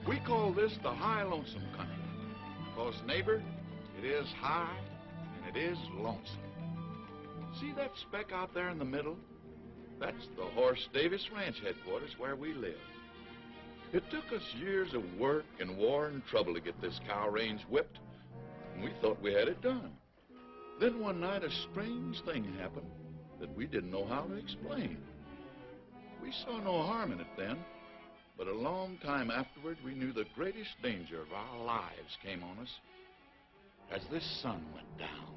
We call this the high lonesome country. Because, neighbor, it is high and it is lonesome. See that speck out there in the middle? That's the Horse Davis Ranch headquarters where we live. It took us years of work and war and trouble to get this cow range whipped, and we thought we had it done. Then one night a strange thing happened that we didn't know how to explain. We saw no harm in it then, but a long time afterward we knew the greatest danger of our lives came on us as this sun went down.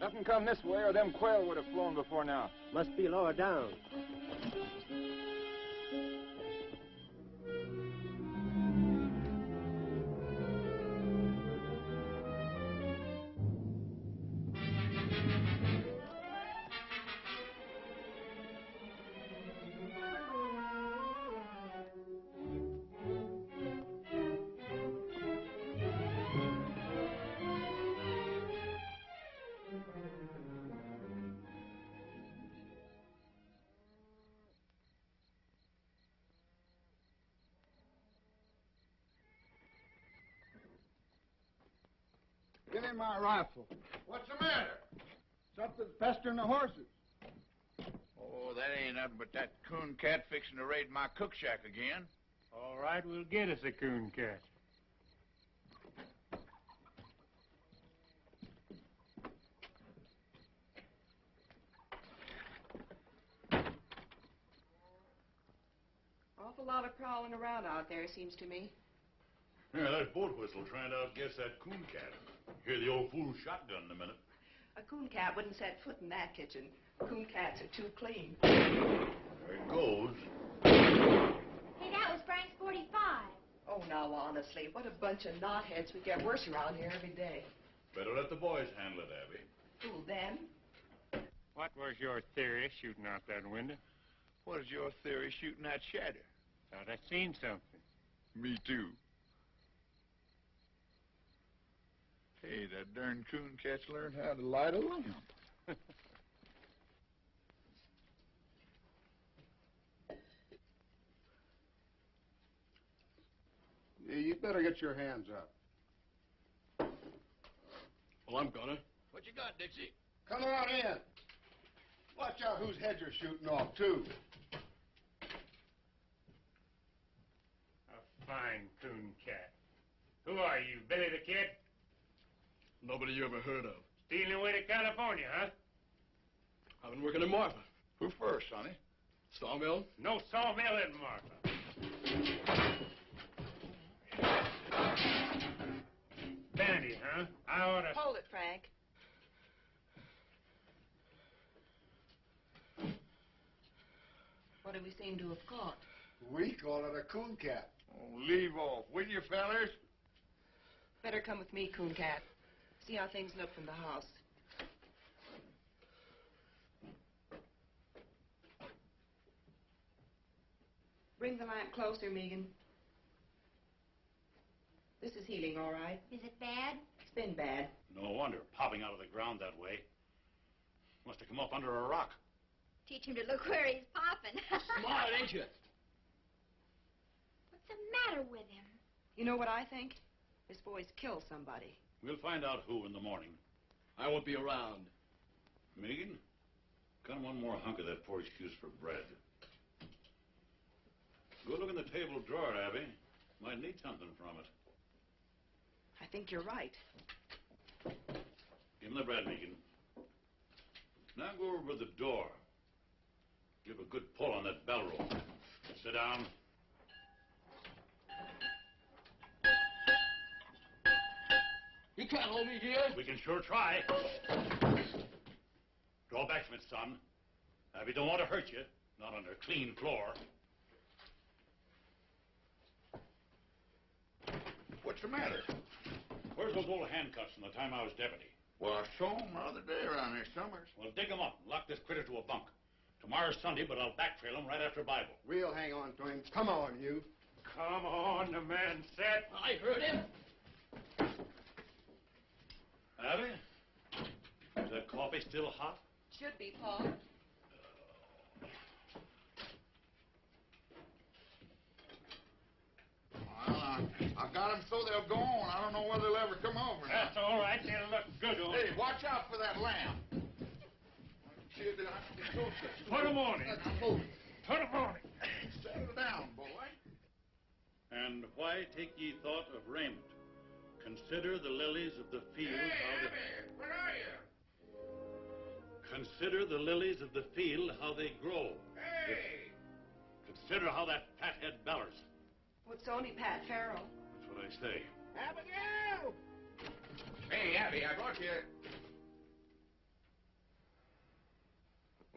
Nothing come this way or them quail would have flown before now. Must be lower down. Give me my rifle. What's the matter? Something's pestering the horses. Oh, that ain't nothing but that coon cat fixing to raid my cook shack again. All right, we'll get us a coon cat. Awful lot of prowling around out there, seems to me. Yeah, that boat whistle trying to outguess that coon cat. Hear the old fool shotgun in a minute. A coon cat wouldn't set foot in that kitchen. Coon cats are too clean. There it goes. Hey, that was Frank's 45. Oh, now, honestly, what a bunch of knotheads. We get worse around here every day. Better let the boys handle it, Abby. Who, them? What was your theory shooting out that window? What is your theory shooting that shadow? Thought I seen something. Me too. Hey, that darn coon cat's learned how to light a lamp. Yeah, you better get your hands up. Well, I'm gonna. What you got, Dixie? Come on in. Watch out whose heads are shooting off, too. A fine coon cat. Who are you, Billy the Kid? Nobody you ever heard of. Stealing away to California, huh? I've been working in Marfa. Who first, sonny? Sawmill? No sawmill in Marfa. Bandit, huh? I ought to... Hold it, Frank. What do we seem to have caught? We call it a coon cat. Oh, leave off, will you, fellers? Better come with me, coon cat. See how things look from the house. Bring the lamp closer, Megan. This is healing, all right. Is it bad? It's been bad. No wonder, popping out of the ground that way. Must have come up under a rock. Teach him to look where he's popping. Smart, ain't you? What's the matter with him? You know what I think? This boy's killed somebody. We'll find out who in the morning. I won't be around. Megan, got one more hunk of that poor excuse for bread. Go look in the table drawer, Abby. Might need something from it. I think you're right. Give him the bread, Megan. Now go over to the door. Give a good pull on that bell rope. Sit down. You can't hold me here. We can sure try. Draw back from it, son. We don't want to hurt you. Not on a clean floor. What's the matter? Where's those old handcuffs from the time I was deputy? Well, I saw them the other day around here somewhere. Well, dig them up and lock this critter to a bunk. Tomorrow's Sunday, but I'll backtrail him right after Bible. We'll hang on to him. Come on, you. Come on, the man said. I heard him. Abby? Is that coffee still hot? Should be, Paul. Well, I got them so they'll go on. I don't know whether they'll ever come over. That's all right. They'll look good on Hey, watch out for that lamb. Put 'em on him. Put 'em on him. Settle down, boy. And why take ye thought of raiment? Consider the lilies of the field. Where are you? Consider the lilies of the field, how they grow. Hey! Consider how that fathead bellers. Well, it's only Pat Farrell. That's what I say. Abigail! Hey, Abby, I brought you.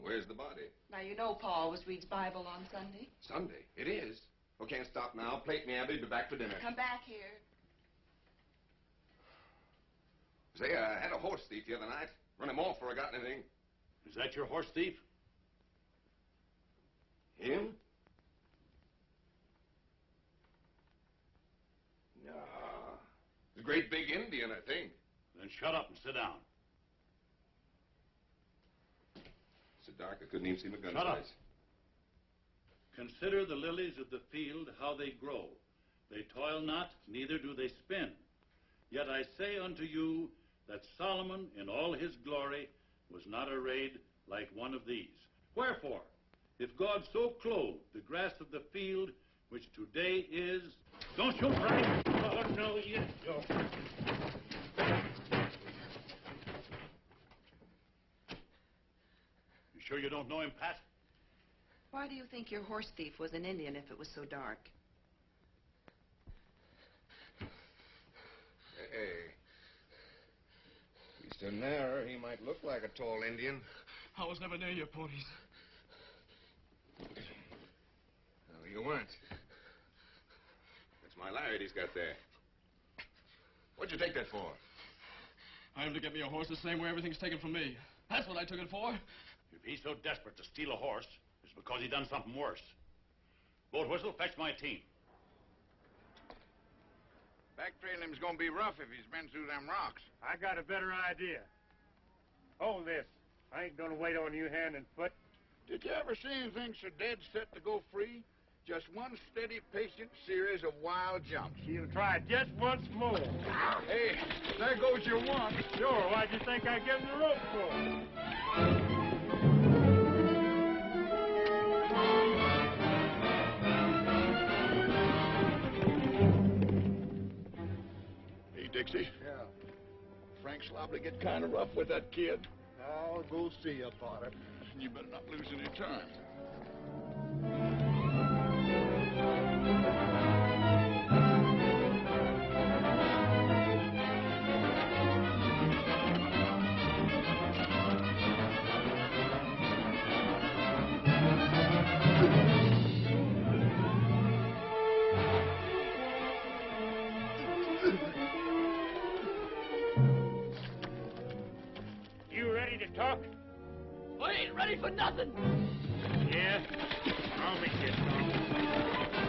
Where's the body? Now, you know Paul always reads Bible on Sunday. Sunday. It is. Oh, can't stop now. Plate me, Abby. Be back for dinner. Come back here. Say, I had a horse thief the other night. Run him off before I got anything. Is that your horse thief? Him? No. The great big Indian, I think. Then shut up and sit down. So dark I couldn't even see my gun Shut up. sights. Consider the lilies of the field, how they grow. They toil not, neither do they spin. Yet I say unto you that Solomon in all his glory was not arrayed like one of these. Wherefore, if God so clothed the grass of the field, which today is... Don't you cry! Oh, no, you don't. You sure you don't know him, Pat? Why do you think your horse thief was an Indian if it was so dark? Hey. He's so narrow, he might look like a tall Indian. I was never near your ponies. No, you weren't. That's my lariat he's got there. What'd you take that for? I am to get me a horse the same way everything's taken from me. That's what I took it for. If he's so desperate to steal a horse, it's because he done something worse. Boat whistle, fetch my team. Backtrailing him's gonna be rough if he's been through them rocks. I got a better idea. Hold this. I ain't gonna wait on you hand and foot. Did you ever see anything so dead set to go free? Just one steady, patient series of wild jumps. She'll try just once more. Hey, there goes your one. Sure, why'd you think I give him the rope for? Hey, Dixie. Yeah. Frank's liable to get kind of rough with that kid. I'll go see about it. You better not lose any time. You ready to talk? I ain't ready for nothing. Yeah? I'll make you talk.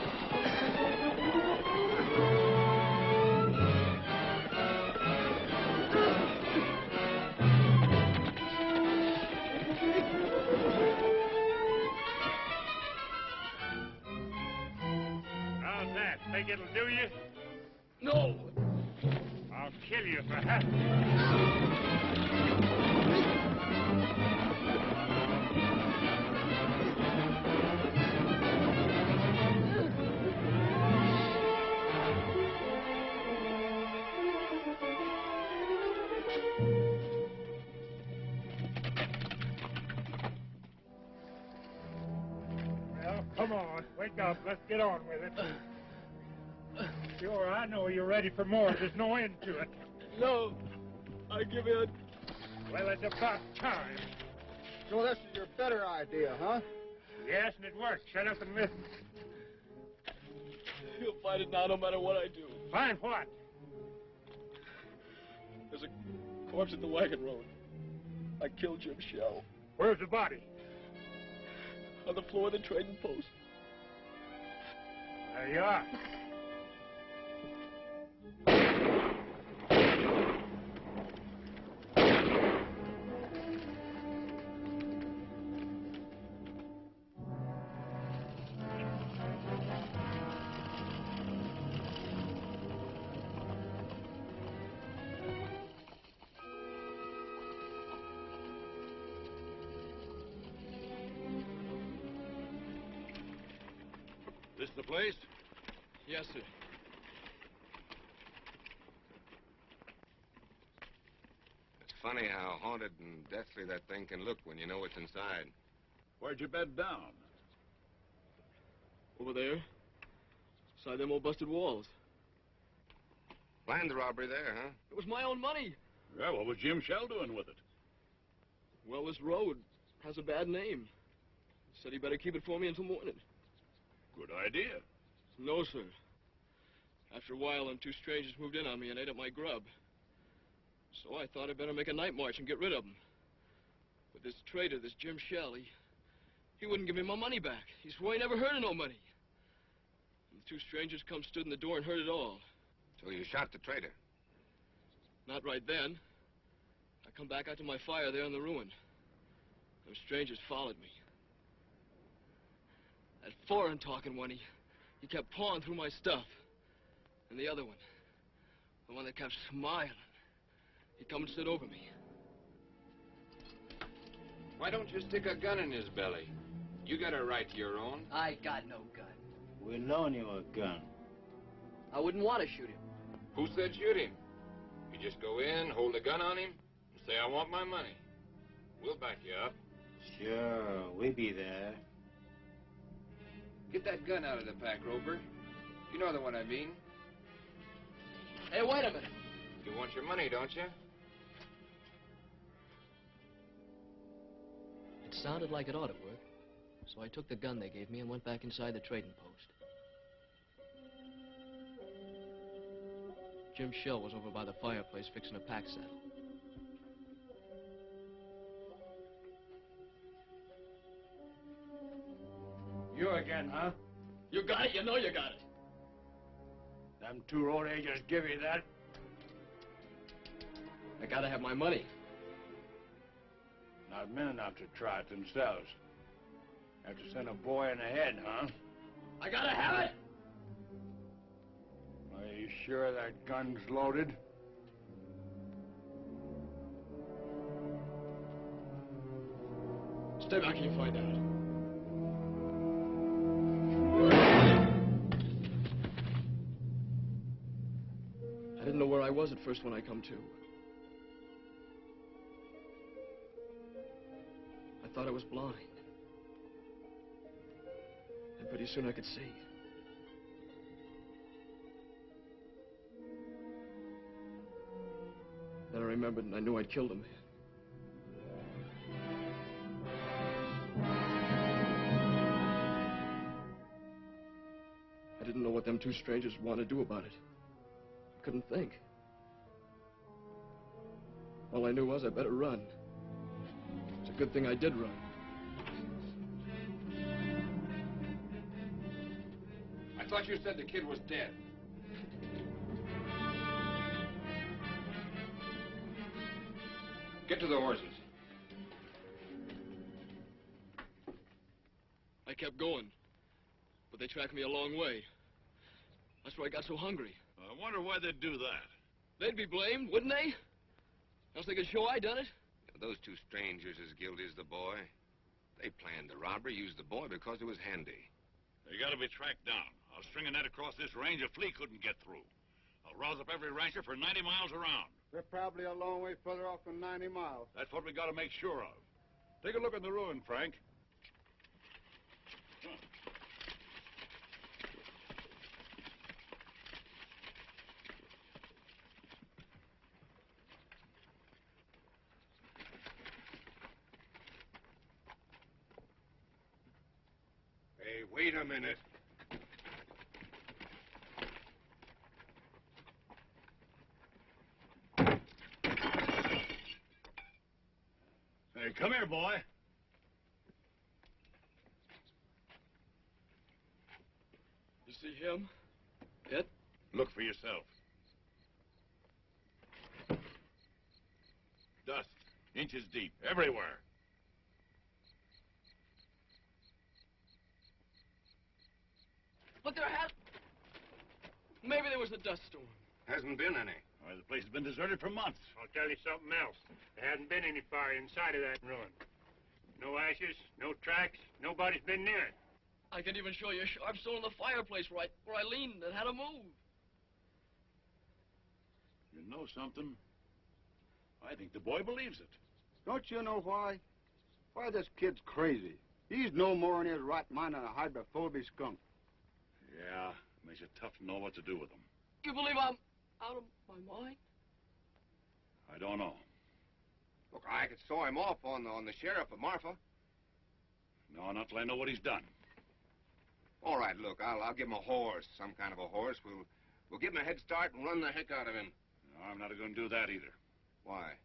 How's that? Think it'll do you? No. I'll kill you for having Wake up. Let's get on with it. Sure, I know you're ready for more. There's no end to it. No, I give in. Well, it's about time. So this is your better idea, huh? Yes, and it worked. Shut up and listen. He'll find it now no matter what I do. Find what? There's a corpse at the wagon road. I killed Jim Shell. Where's the body? On the floor of the trading post. There you are. This the place? Yes, sir. It's funny how haunted and deathly that thing can look when you know what's inside. Where'd you bed down? Over there. Beside them old busted walls. Planned the robbery there, huh? It was my own money. Yeah, what was Jim Shell doing with it? Well, this road has a bad name. Said he better keep it for me until morning. Good idea. No, sir. After a while, them two strangers moved in on me and ate up my grub. So I thought I'd better make a night march and get rid of them. But this traitor, this Jim Shell, he wouldn't give me my money back. He swore he never heard of no money. And the two strangers come stood in the door and heard it all. So you shot the traitor. Not right then. I come back out to my fire there in the ruin. Those strangers followed me. That foreign-talking one, he kept pawing through my stuff. And the other one, the one that kept smiling, he come and stood over me. Why don't you stick a gun in his belly? You got a right to your own. I got no gun. We loan you a gun. I wouldn't want to shoot him. Who said shoot him? You just go in, hold a gun on him, and say, I want my money. We'll back you up. Sure, we be there. Get that gun out of the pack, Rover. You know the one I mean. Hey, wait a minute. You want your money, don't you? It sounded like it ought to work. So I took the gun they gave me and went back inside the trading post. Jim Shell was over by the fireplace fixing a pack saddle. You again, huh? You got it, you know you got it. Them two road agents give you that? I gotta have my money. Not men enough to try it themselves. Have to send a boy in the head, huh? I gotta have it! Are you sure that gun's loaded? Stay back and you find out. I didn't know where I was at first when I come to. I thought I was blind. And pretty soon I could see. Then I remembered and I knew I'd killed him. I didn't know what them two strangers wanted to do about it. I couldn't think. All I knew was I better run. It's a good thing I did run. I thought you said the kid was dead. Get to the horses. I kept going, but they tracked me a long way. That's where I got so hungry. I wonder why they'd do that. They'd be blamed, wouldn't they? Else they could show I done it. Those two strangers as guilty as the boy. They planned the robbery, used the boy because it was handy. They gotta be tracked down. I'll string a net across this range a flea couldn't get through. I'll rouse up every rancher for 90 miles around. They're probably a long way further off than 90 miles. That's what we gotta make sure of. Take a look in the ruin, Frank. Wait a minute. Hey, come here, boy. You see him? It? Look for yourself. Dust, inches deep, everywhere. But there has... Maybe there was a dust storm. Hasn't been any. Why, the place has been deserted for months. I'll tell you something else. There hasn't been any fire inside of that ruin. No ashes, no tracks, nobody's been near it. I can even show you a sharp stone in the fireplace where I leaned and had to move. You know something? I think the boy believes it. Don't you know why? Why, this kid's crazy. He's no more in his right mind than a hydrophobic skunk. Yeah, makes it tough to know what to do with him. You believe I'm out of my mind? I don't know. Look, I could saw him off on the sheriff of Marfa. No, not till I know what he's done. All right, look, I'll give him a horse, some kind of a horse. We'll give him a head start and run the heck out of him. No, I'm not going to do that either. Why?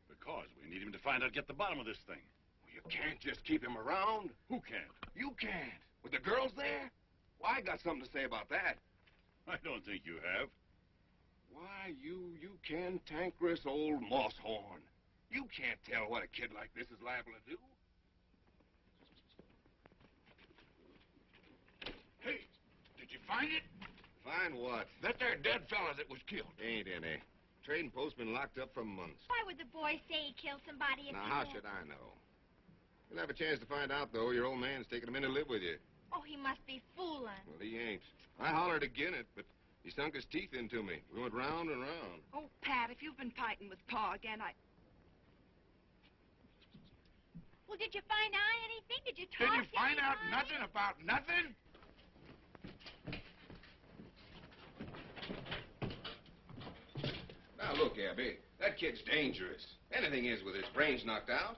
Because we need him to find out, get the bottom of this thing. Well, you can't just keep him around. Who can't? You can't. With the girls there? Well, I got something to say about that. I don't think you have. Why, you cantankerous old moss-horn. You can't tell what a kid like this is liable to do. Hey, did you find it? Find what? That there dead fella that was killed. Ain't any. Trading post been locked up for months. Why would the boy say he killed somebody if Now, he how did? should I know? You'll have a chance to find out, though. Your old man's taking him in to live with you. Oh, he must be fooling. Well, he ain't. I hollered again it, but he sunk his teeth into me. We went round and round. Oh, Pat, if you've been fighting with Pa again, Well, did you find out anything? Did you Did talk you to find out anybody? nothing about nothing? Now, look, Abby, that kid's dangerous. Anything is with his brains knocked out.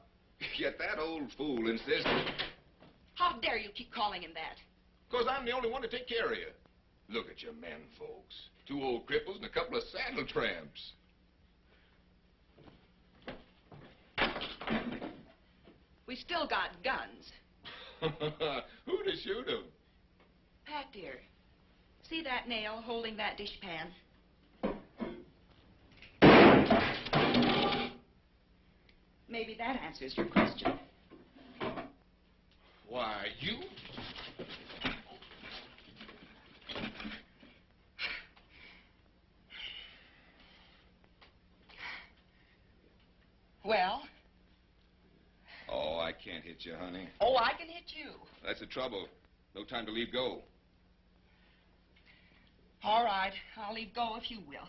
Yet that old fool insists... how dare you keep calling him that? Because I'm the only one to take care of you. Look at you men, folks. 2 old cripples and a couple of saddle tramps. We still got guns. Who to shoot 'em? Pat, dear, see that nail holding that dishpan? Maybe that answers your question. Why, you... Well? Oh, I can't hit you, honey. Oh, I can hit you. That's the trouble. No time to leave go. All right, I'll leave go if you will.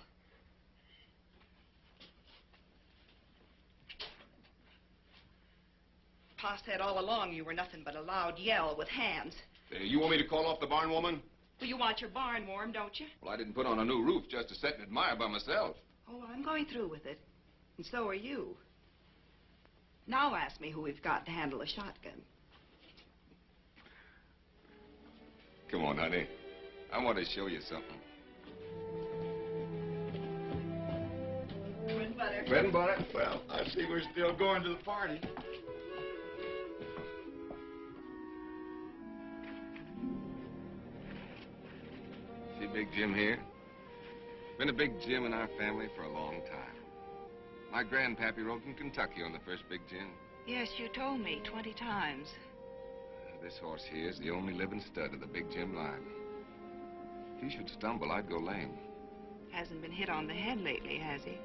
Pa said all along you were nothing but a loud yell with hands. You want me to call off the barn woman? Well, you want your barn warm, don't you? Well, I didn't put on a new roof just to sit and admire by myself. Oh, well, I'm going through with it. And so are you. Now ask me who we've got to handle a shotgun. Come on, honey. I want to show you something. Bread and butter. Bread and butter? Well, I see we're still going to the party. See Big Jim here? Been a big Jim in our family for a long time. My grandpappy rode from Kentucky on the first Big Jim. Yes, you told me 20 times. This horse here is the only living stud of the Big Jim line. If he should stumble, I'd go lame. Hasn't been hit on the head lately, has he?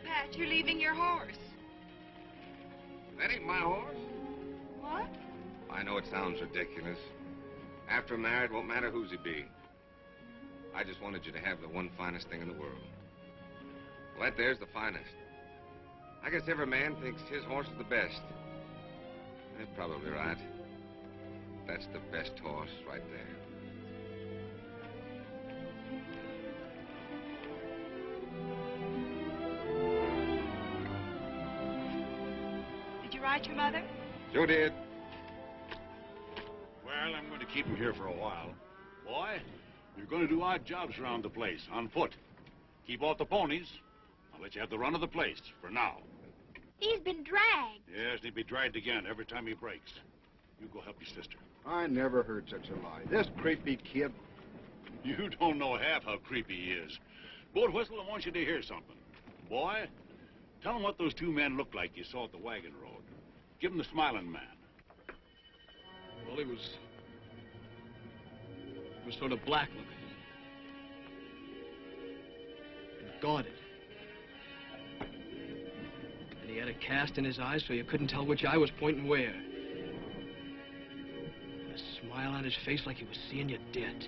Pat, you're leaving your horse. That ain't my horse. What? I know it sounds ridiculous. After I'm married, it won't matter whose he be. I just wanted you to have the one finest thing in the world. Well, that there's the finest. I guess every man thinks his horse is the best. That's probably right. That's the best horse right there. Did you write your mother? Sure did. Well, I'm going to keep him here for a while. Boy, you're going to do odd jobs around the place, on foot. Keep off the ponies. I'll let you have the run of the place, for now. He's been dragged. Yes, and he'll be dragged again every time he breaks. You go help your sister. I never heard such a lie. This creepy kid. You don't know half how creepy he is. Boat Whistle, I want you to hear something. Boy, tell him what those two men looked like you saw at the wagon road. Give him the smiling man. Well, he was sort of black looking. And guarded. And he had a cast in his eyes so you couldn't tell which eye was pointing where. And a smile on his face like he was seeing you dead.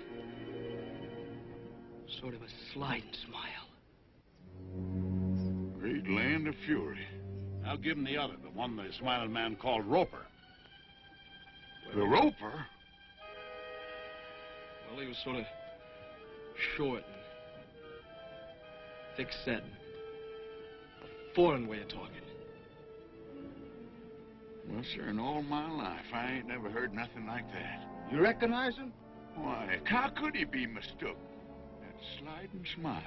Sort of a sliding smile. Great land of fury. I'll give him the other, the one the smiling man called Roper. The Roper? Well, he was sort of short and thick-set. A foreign way of talking. Well, sir, in all my life, I ain't never heard nothing like that. You recognize him? Why, how could he be mistook? That sliding smile.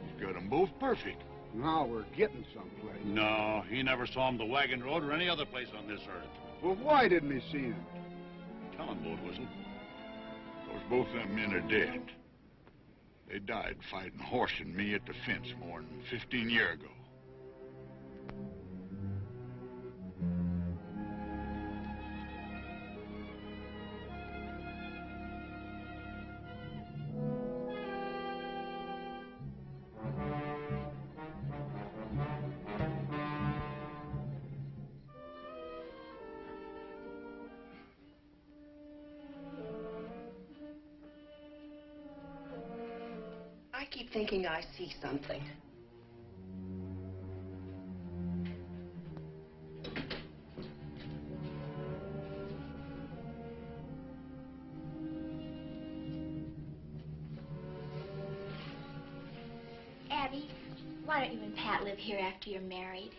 He's got 'em both perfect. Now we're getting someplace. No, he never saw him the wagon road or any other place on this earth. Well, why didn't he see him? Tell him, Boat Whistle. Because both them men are dead. They died fighting Horse and me at the fence more than 15 years ago. I keep thinking I see something. Abby, why don't you and Pat live here after you're married?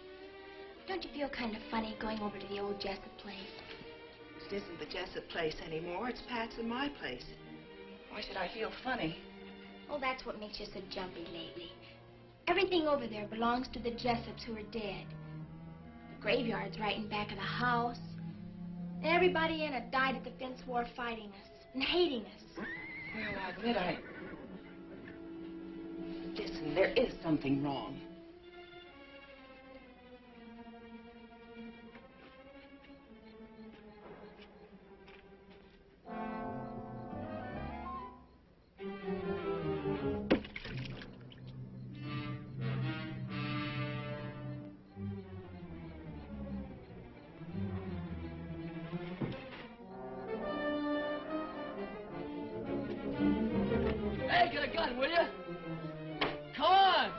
Don't you feel kind of funny going over to the old Jessup place? It isn't the Jessup place anymore. It's Pat's and my place. Why should I feel funny? Oh, that's what makes you so jumpy lately. Everything over there belongs to the Jessups who are dead. The graveyard's right in back of the house. And everybody in it died at the fence war fighting us and hating us. Well, I admit Listen, there is something wrong. Hey, get a gun, will you? Come on!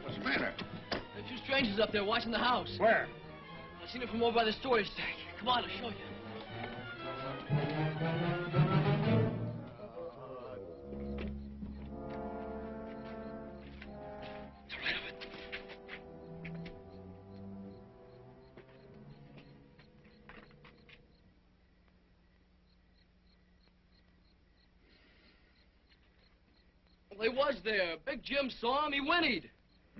What's the matter? There are two strangers up there watching the house. Where? I seen them from over by the storage tank. Come on, I'll show you. It's right of it. Well, he was there. Big Jim saw him. He whinnied.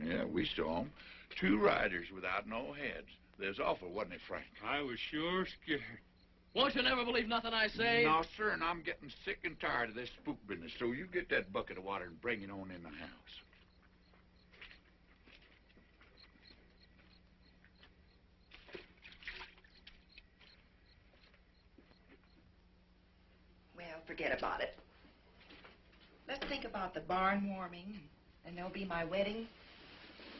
Yeah, we saw 'em. Two riders without no heads. There's awful, wasn't it, Frank? I was sure scared. Won't you never believe nothing I say? No, sir, and I'm getting sick and tired of this spook business, so you get that bucket of water and bring it on in the house. Well, forget about it. Let's think about the barn warming, and there'll be my wedding.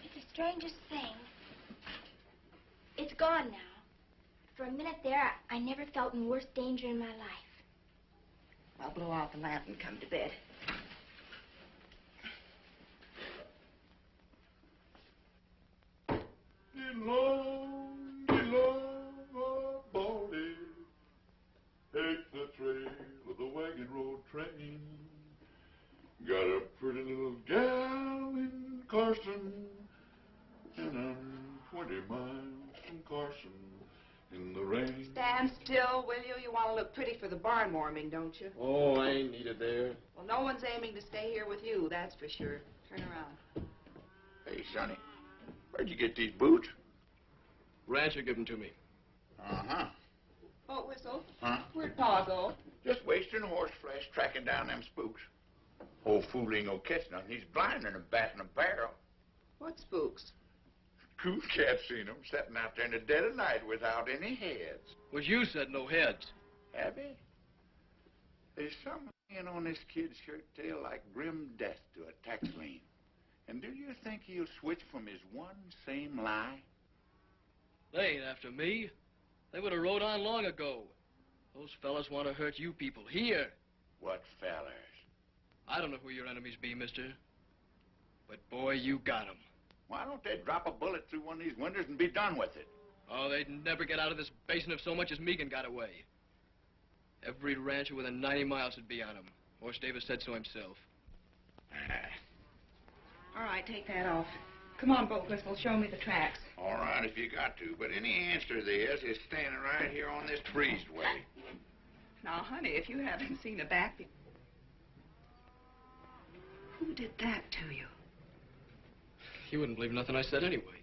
It's the strangest thing. It's gone now. For a minute there, I never felt in worse danger in my life. I'll blow out the lamp and come to bed. Get low, Carson, and I'm 20 miles from Carson in the rain. Stand still, will you? You want to look pretty for the barn warming, don't you? Oh, I ain't needed there. Well, no one's aiming to stay here with you, that's for sure. Turn around. Hey, Sonny, where'd you get these boots? Rancher give them to me. Uh-huh. Boat whistle? Huh? Where'd Pa go? Just wasting horse flesh tracking down them spooks. Old fool ain't gonna catch nothing. He's blind and a bat in a barrel. What spooks? Cool cat seen them sitting out there in the dead of night without any heads. Was you said no heads? Have he? There's something on this kid's shirt tail like grim death to a tax lien. And do you think he'll switch from his one same lie? They ain't after me. They would have rode on long ago. Those fellas want to hurt you people here. What fellers? I don't know who your enemies be, mister. But, boy, you got 'em. Why don't they drop a bullet through one of these windows and be done with it? Oh, they'd never get out of this basin if so much as Megan got away. Every rancher within 90 miles would be on 'em. Horse Davis said so himself. All right, take that off. Come on, Boat Whistle, show me the tracks. All right, if you got to, but any answer to this is standing right here on this breezeway. Now, honey, if you haven't seen a back... Who did that to you? You wouldn't believe nothing I said anyway.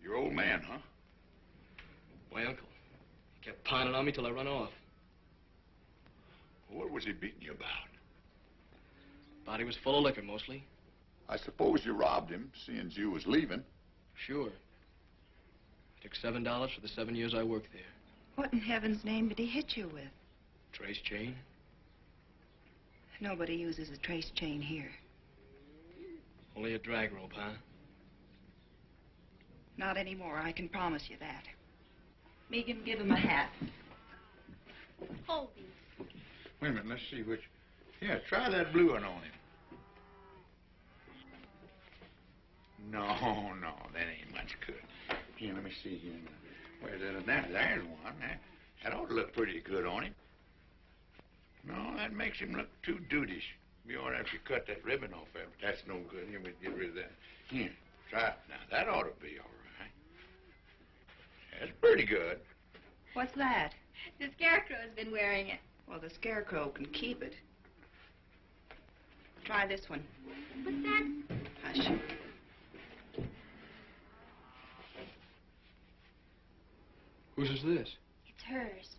Your old man, huh? My uncle. He kept pining on me till I run off. What was he beating you about? Body was full of liquor, mostly. I suppose you robbed him, seeing you was leaving. Sure. I took $7 for the 7 years I worked there. What in heaven's name did he hit you with? Trace chain. Nobody uses a trace chain here. Only a drag rope, huh? Not anymore, I can promise you that. Megan, give him a hat. Hold these. Wait a minute, let's see which... Yeah, try that blue one on him. No, that ain't much good. Here, let me see here. Where's that? There's one. That ought to look pretty good on him. No, that makes him look too dudeish. You ought to have to cut that ribbon off there, but that's no good. Here, we get rid of that. Here, try it. Now, that ought to be all right. That's pretty good. What's that? The Scarecrow's been wearing it. Well, the Scarecrow can keep it. Try this one. What's that? Hush. Whose is this? It's hers.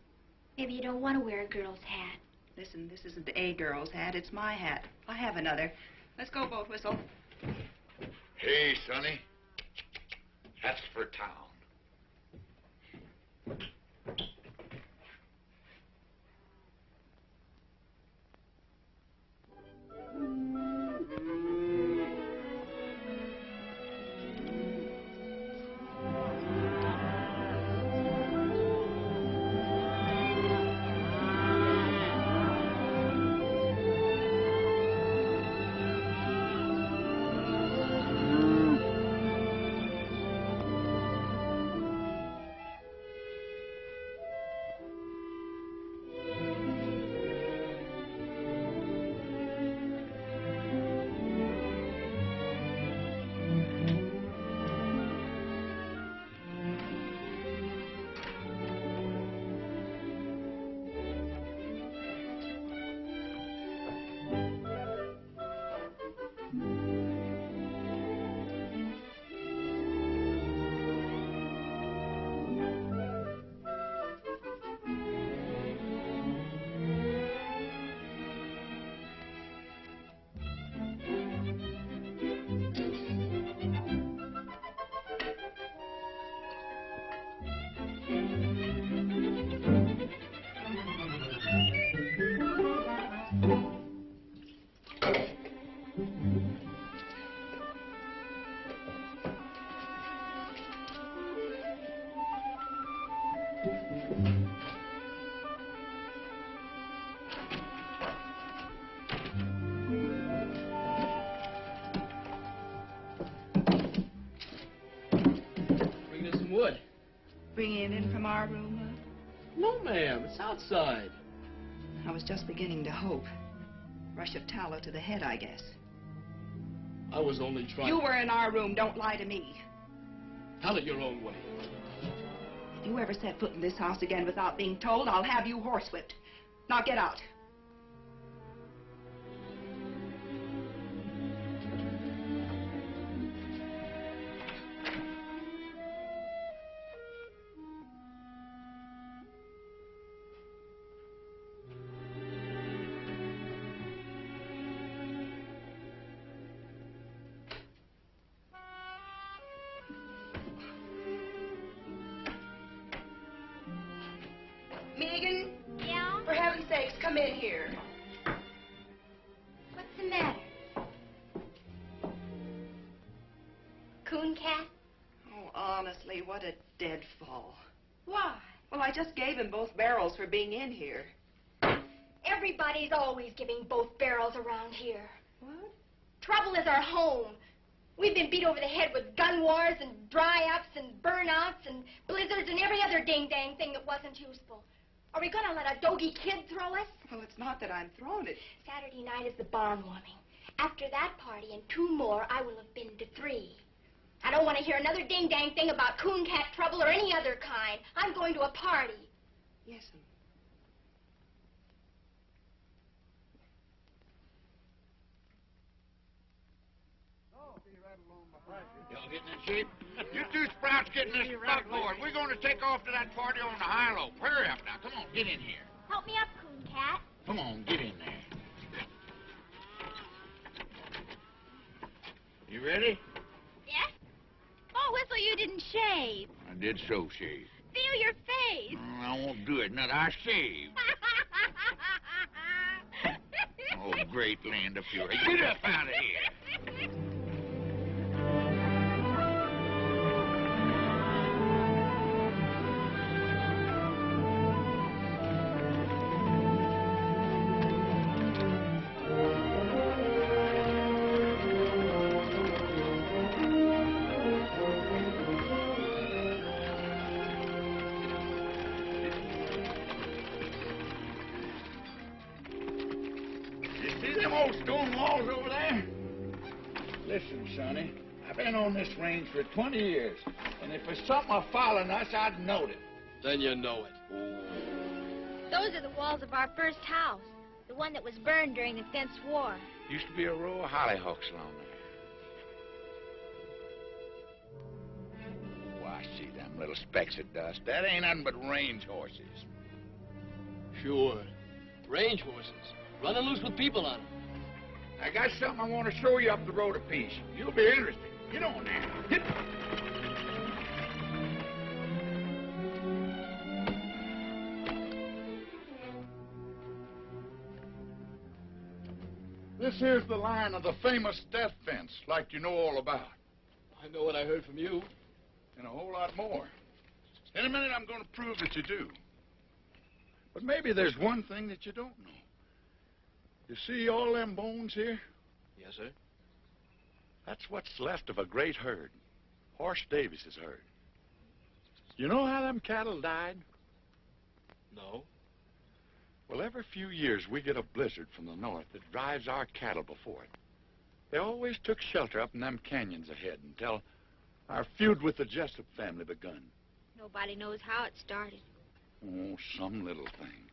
Maybe you don't want to wear a girl's hat. Listen, this isn't a girl's hat. It's my hat. I have another. Let's go, Boat Whistle. Hey, Sonny. That's for town. Bringing it in from our room, No, ma'am. It's outside. I was just beginning to hope. Rush of tallow to the head, I guess. I was only trying... You were in our room. Don't lie to me. Tell it your own way. If you ever set foot in this house again without being told, I'll have you horsewhipped. Now get out. Megan? Yeah? For heaven's sakes, come in here. What's the matter? Coon cat? Oh, honestly, what a deadfall. Why? Well, I just gave him both barrels for being in here. Everybody's always giving both barrels around here. What? Trouble is our home. We've been beat over the head with gun wars and dry-ups and burnouts and blizzards and every other ding-dang thing that wasn't useful. Are we going to let a doggy kid throw us? Well, it's not that I'm throwing it. Saturday night is the barn warming. After that party and 2 more, I will have been to 3. I don't want to hear another ding-dang thing about coon cat trouble or any other kind. I'm going to a party. Yes'm. Y'all getting in shape? You two sprouts get in this buckboard. We're going to take off to that party on the high lope. Hurry up now. Come on, get in here. Help me up, coon cat. Come on, get in there. You ready? Yes? Oh, Whistle, you didn't shave. I did so shave. Feel your face. I won't do it. Not I shaved. Oh, great land of fury. Get up out of here. Listen, Sonny, I've been on this range for 20 years, and if there's something following us, I'd know it. Then you know it. Those are the walls of our first house. The one that was burned during the Fence War. Used to be a row of hollyhocks along there. Oh, I see them little specks of dust. That ain't nothing but range horses. Sure. Range horses. Running loose with people on them. I got something I want to show you up the road a piece. You'll be interested. Get on there. Hit. This here's the line of the famous death fence, like you know all about. I know what I heard from you. And a whole lot more. In a minute, I'm going to prove that you do. But maybe there's one thing that you don't know. You see all them bones here? Yes, sir. That's what's left of a great herd. Horse Davis's herd. You know how them cattle died? No. Well, every few years we get a blizzard from the north that drives our cattle before it. They always took shelter up in them canyons ahead until our feud with the Jessup family begun. Nobody knows how it started. Oh, some little thing.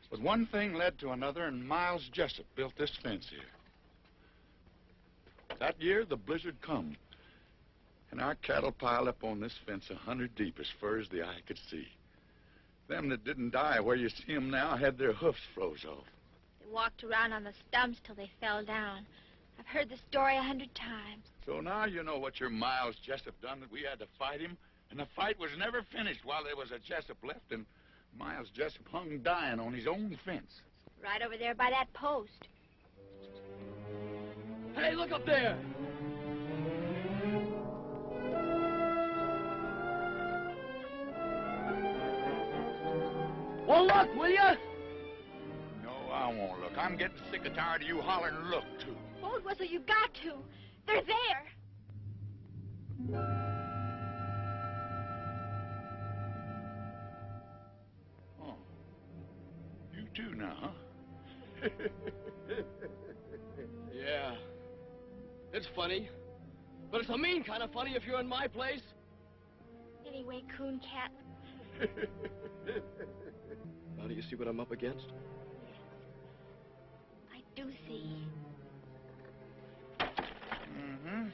But one thing led to another, and Miles Jessup built this fence here. That year, the blizzard come, and our cattle piled up on this fence 100 deep as far as the eye could see. Them that didn't die where you see them now had their hoofs froze off. They walked around on the stumps till they fell down. I've heard the story 100 times. So now you know what your Miles Jessup done, that we had to fight him, and the fight was never finished while there was a Jessup left, and Miles Jessup hung dying on his own fence. Right over there by that post. Hey, look up there! Well, look, will ya? No, I won't look. I'm getting sick and tired of you hollering look, too. Old Whistle, you got to. They're there. Oh. You too now, huh? Yeah. It's funny. But it's a mean kind of funny if you're in my place. Anyway, Coon Cat, Now do you see what I'm up against? I do see. Mm-hmm.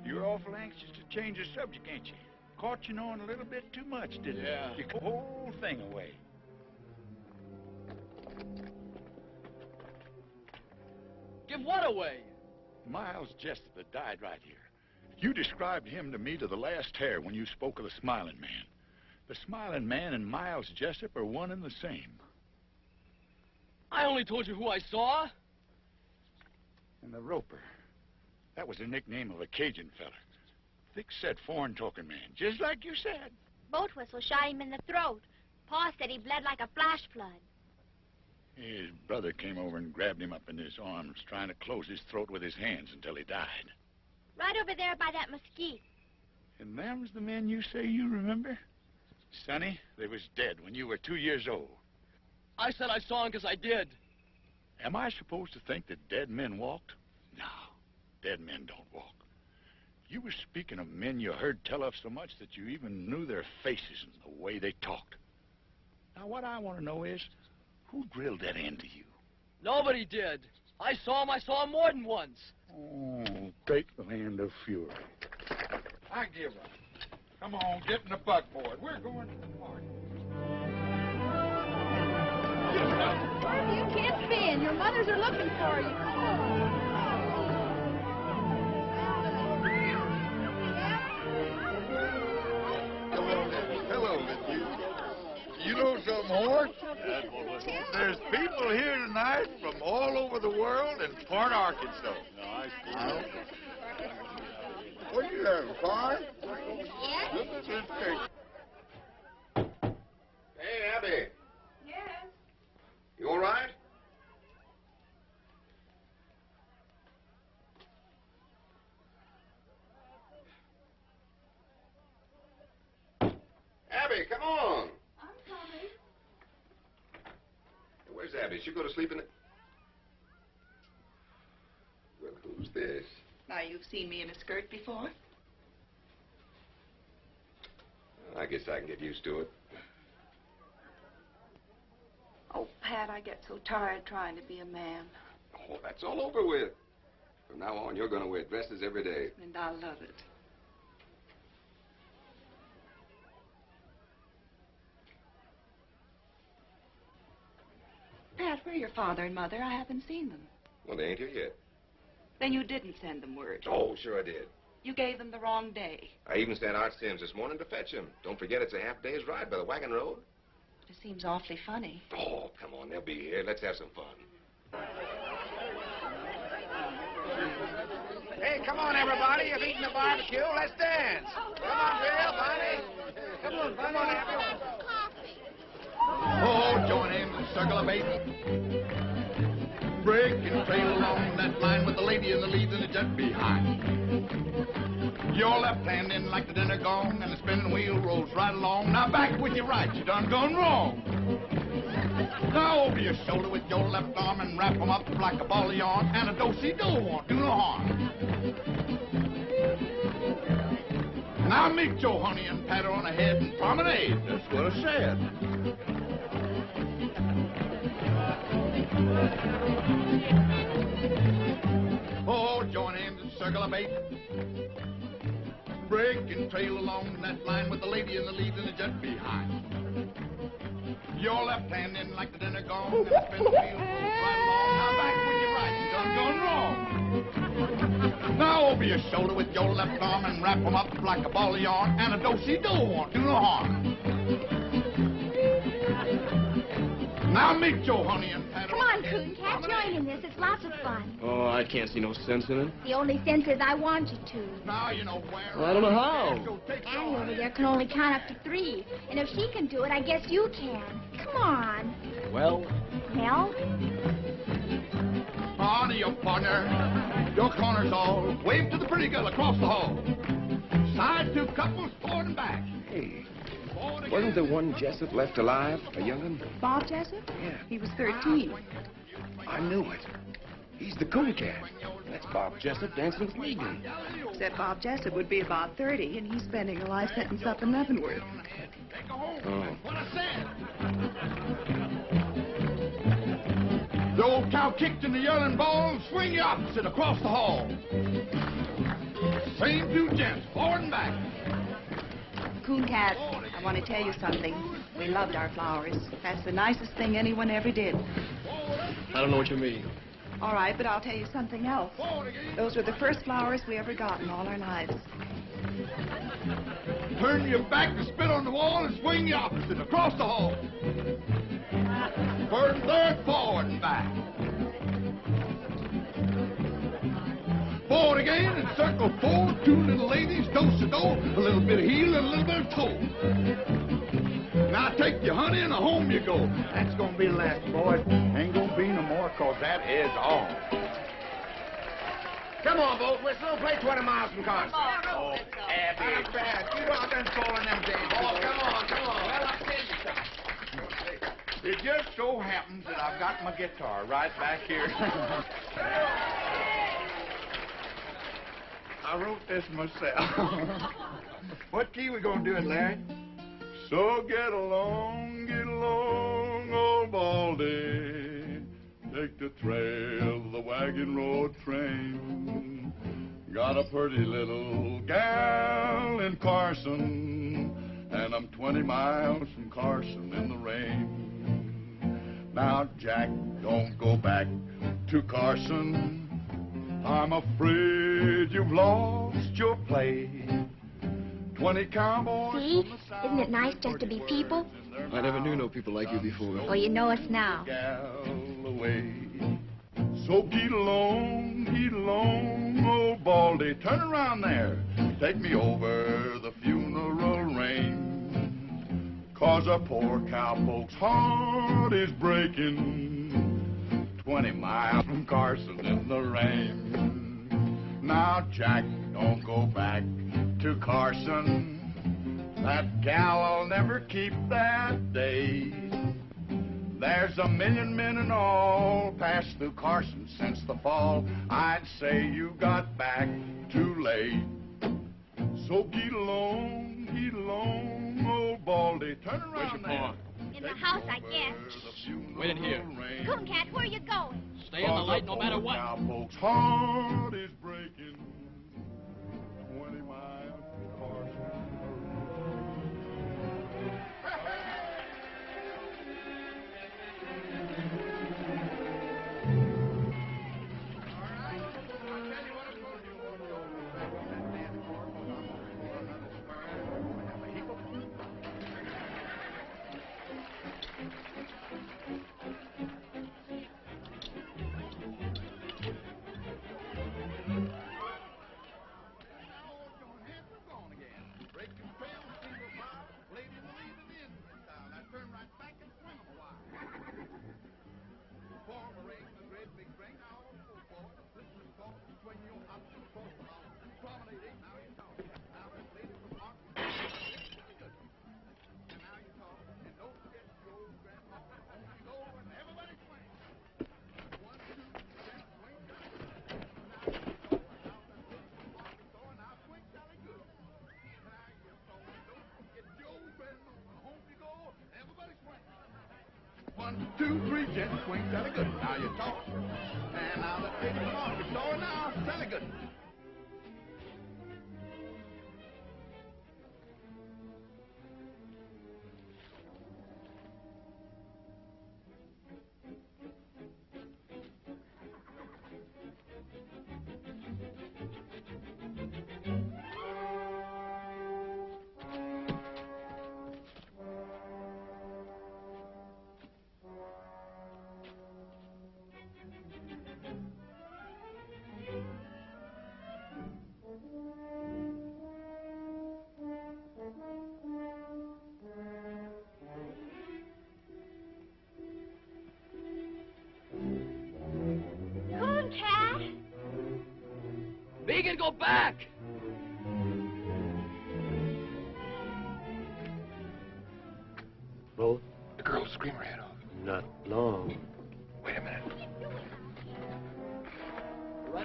You're awful anxious to change the subject, ain't you? Caught you knowing a little bit too much, didn't Yeah. you? You put the whole thing away. Give what away? Miles Jessup that died right here. You described him to me to the last hair when you spoke of the Smiling Man. The Smiling Man and Miles Jessup are one and the same. I only told you who I saw. And the Roper. That was the nickname of a Cajun fella. Thick-set, foreign-talking man, just like you said. Boat Whistle shot him in the throat. Pa said he bled like a flash flood. His brother came over and grabbed him up in his arms, trying to close his throat with his hands until he died. Right over there by that mesquite. And them's the men you say you remember? Sonny, they was dead when you were 2 years old. I said I saw him because I did. Am I supposed to think that dead men walked? No, dead men don't walk. You were speaking of men you heard tell of so much that you even knew their faces and the way they talked. Now, what I want to know is, who drilled that into you? Nobody did. I saw him more than once. Oh, take the hand of fury. I give up. Come on, get in the buckboard. We're going to the park. You can't spin. Your mothers are looking for you. Come on. Hello, Miss You know something, Horse? There's people here tonight from all over the world and part Arkansas. What are you having, fun? Look at this picture. Hey, Abby. Yes. You all right? Abby, come on. I'm coming. Where's Abby? She'll go to sleep in the... Well, who's this? Now, you've seen me in a skirt before? I guess I can get used to it. Oh, Pat, I get so tired trying to be a man. Oh, that's all over with. From now on, you're going to wear dresses every day. And I love it. Pat, where are your father and mother? I haven't seen them. Well, they ain't here yet. Then you didn't send them word. Oh, sure I did. You gave them the wrong day. I even sent Art Sims this morning to fetch him. Don't forget it's a half day's ride by the wagon road. It seems awfully funny. Oh, come on, they'll be here. Let's have some fun. Hey, come on, everybody. You've eaten the barbecue. Let's dance. Come on, Bill, Bonnie. Come on, Bonnie. Come on, everyone. Oh, join in the circle of eight. Break and trail along that line with the lady in the lead and the jet behind. Your left hand in like the dinner gong, and the spinning wheel rolls right along. Now back with your right, you done gone wrong. Now over your shoulder with your left arm and wrap 'em up like a ball of yarn, and a do-si-do won't do no harm. Now meet your honey and pat her on the head and promenade. That's what I said. Oh, join in the circle of eight. Break and trail along that line with the lady in the lead and the jet behind. Your left hand in like the dinner gong, and spin the wheel right along. Now back with your right, you done gone wrong. Now over your shoulder with your left arm and wrap 'em up like a ball of yarn, and a do-si-do won't do no harm. Now meet your honey and pat her. Come on, Coon Cat, join in this. It's lots of fun. Oh, I can't see no sense in it. The only sense is I want you to. Now you know where. Well, I don't know how. Annie over there can only count up to 3. And if she can do it, I guess you can. Come on. Well? Well? On to your partner. Your corner's all. Wave to the pretty girl across the hall. Side 2 couples forward and back. Hey, wasn't there one Jessup left alive, a young'un? Bob Jessup? Yeah. He was 13. I knew it. He's the coon cat. That's Bob Jessup dancing with Regan. Except Bob Jessup would be about 30, and he's spending a life sentence up in Leavenworth. Oh. The old cow kicked in the yelling ball, swing you opposite across the hall. Same two gents, forward and back. Coon cat, I want to tell you something. We loved our flowers. That's the nicest thing anyone ever did. I don't know what you mean. All right, but I'll tell you something else. Those were the first flowers we ever got in all our lives. Turn your back to spit on the wall and swing you opposite across the hall. First, third, forward and back. Forward again and circle four, two little ladies, do-si-do, a little bit of heel and a little bit of toe. Now take your honey and home you go. That's gonna be the last, boys. Ain't gonna be no more, 'cause that is all. Come on, boat whistle. Play 20 miles from Carson. Oh, Abby. Not bad. You know I've been calling them days. Oh, come on, come on. Well, I'll tell you something. It just so happens that I've got my guitar right back here. I wrote this myself. What key we gonna do it, Larry? So get along, old Baldy. Take the trail, the wagon road train. Got a pretty little gal in Carson, and I'm 20 miles from Carson in the rain. Now, Jack, don't go back to Carson. I'm afraid you've lost your place. 20 cowboys. See? Isn't it nice just to be people? I never knew no people like you before. Well, you know us now. So get along, old Baldy. Turn around there. Take me over the funeral rain. 'Cause a poor cowpoke's heart is breaking. 20 miles from Carson in the rain. Now, Jack, don't go back to Carson. That gal'll never keep that day. There's a million men and all passed through Carson since the fall. I'd say you got back too late. So get along, old Baldy. Turn around there. In the house, I guess. Wait in here. Coon cat, where are you going? Stay in the light no matter what. Cowpoke's heart is breaking. 20 miles from Carson. One, two, three, gents, swing, jolly good. Now you talk. And now let's take it along. It's going now, jolly good. Coon cat! Megan, go back! Both? The girl screamed her head off. Not long. Wait a minute.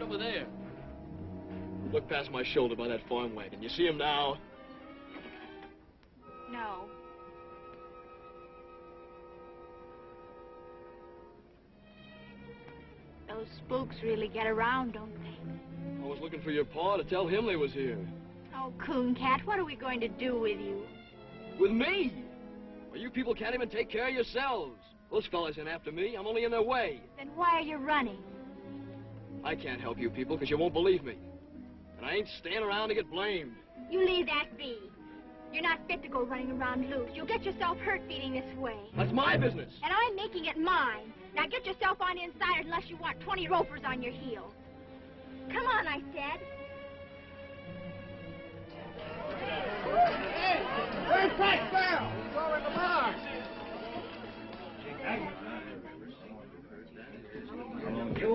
over there. Look past my shoulder by that farm wagon. You see him now? No. Those spooks really get around, don't they? I was looking for your pa to tell him they was here. Oh, Coon Cat, what are we going to do with you? With me? Well, you people can't even take care of yourselves. Those fellas ain't after me. I'm only in their way. Then why are you running? I can't help you people because you won't believe me. And I ain't staying around to get blamed. You leave that be. You're not fit to go running around loose. You'll get yourself hurt feeding this way. That's my business. And I'm making it mine. Now get yourself on inside unless you want 20 ropers on your heels. Come on, I said. Hey! Where's Pat Bell? He's over in the barn.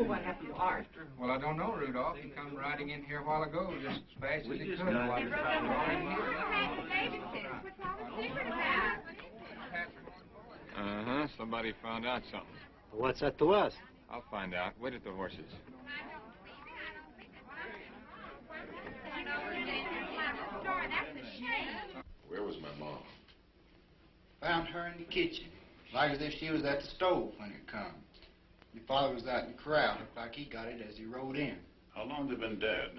What happened to Art? Well, I don't know, Rudolph. He come riding in here a while ago, just as fast as he could. Uh-huh. Somebody found out something. What's that to us? I'll find out. Wait at the horses. Where was my mom? Found her in the kitchen, like as if she was at the stove when it come. Your father was out in the corral. Looked like he got it as he rode in. How long they been dead?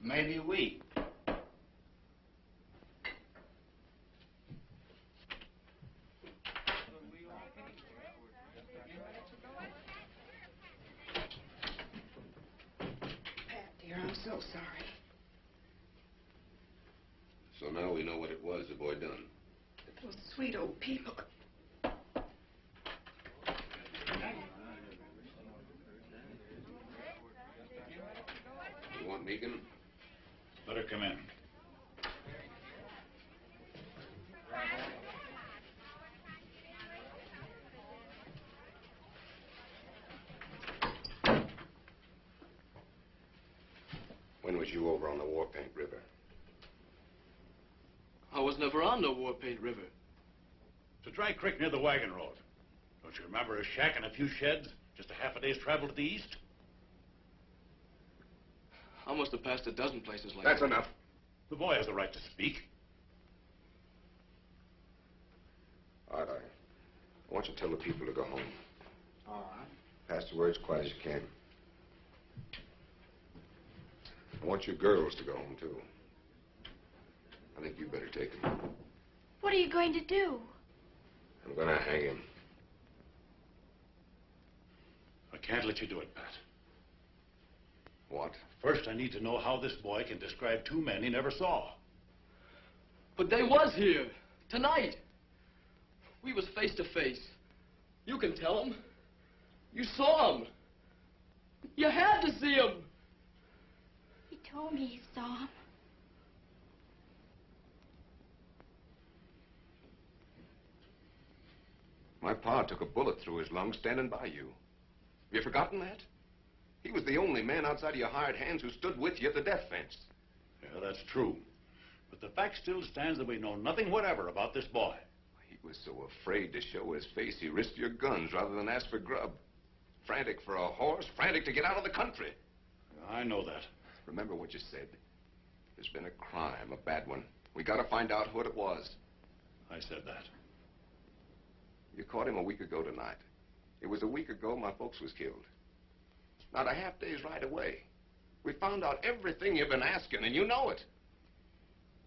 Maybe a week. Pat, dear, I'm so sorry. So now we know what it was the boy done. Those sweet old people. You want Megan? Let her come in. When was you over on the War Paint River? I was never on no War Paint River. It's a dry creek near the wagon road. Don't you remember a shack and a few sheds? Just a half a day's travel to the east? I must have passed a dozen places like That's that. enough. The boy has the right to speak. Art, I want you to tell the people to go home. All right. Pass the word as quiet as you can. I want you girls to go home, too. I think you better take him. What are you going to do? I'm gonna hang him. I can't let you do it, Pat. What? First, I need to know how this boy can describe two men he never saw. But they was here. Tonight. We was face to face. You can tell them. You saw him. You had to see him. He told me he saw him. My pa took a bullet through his lung standing by you. Have you forgotten that? He was the only man outside of your hired hands who stood with you at the death fence. Yeah, that's true. But the fact still stands that we know nothing whatever about this boy. He was so afraid to show his face, he risked your guns rather than ask for grub. Frantic for a horse, frantic to get out of the country. I know that. Remember what you said. There's been a crime, a bad one. We gotta find out what it was. I said that. You caught him a week ago tonight. It was a week ago my folks was killed. Not a half day's ride away. We found out everything you've been asking, and you know it.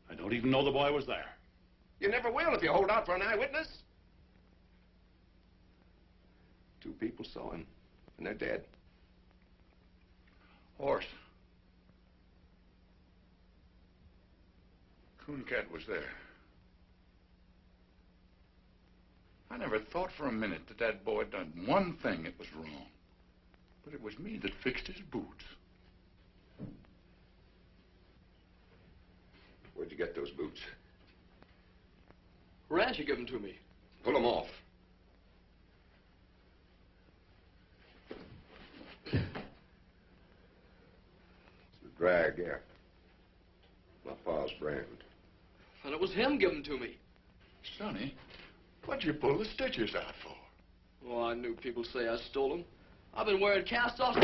I don't even know the boy was there. You never will if you hold out for an eyewitness. 2 people saw him, and they're dead. Horse. Coon Cat was there. I never thought for a minute that that boy done one thing that was wrong. But it was me that fixed his boots. Where'd you get those boots? Rancher gave them to me. Pull them off. It's a drag, yeah. My pa's brand. And it was him giving them to me. Sonny, what'd you pull the stitches out for? Oh, I knew people'd say I stole them. I've been wearing cast-offs.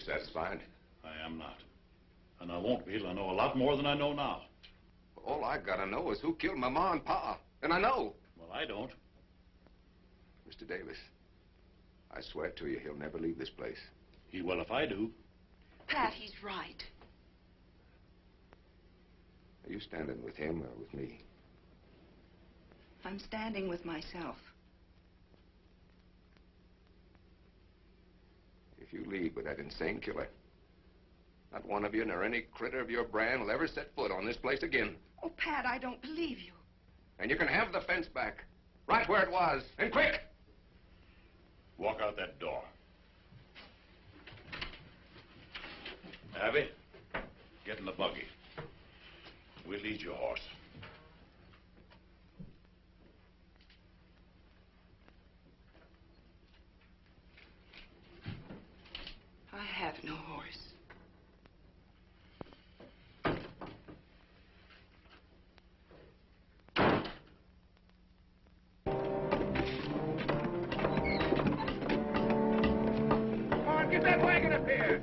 satisfied? I am not. And I won't be till I know a lot more than I know now. All I gotta know is who killed my ma and pa. And I know. Well, I don't. Mr. Davis, I swear to you, he'll never leave this place. He will if I do. Pat, he's right. Are you standing with him or with me? I'm standing with myself. If you leave with that insane killer, not one of you nor any critter of your brand will ever set foot on this place again. Oh, Pat, I don't believe you. And you can have the fence back, right where it was, and quick! Walk out that door. Abby, get in the buggy. We'll lead your horse. I have no horse. Come on, get that wagon up here.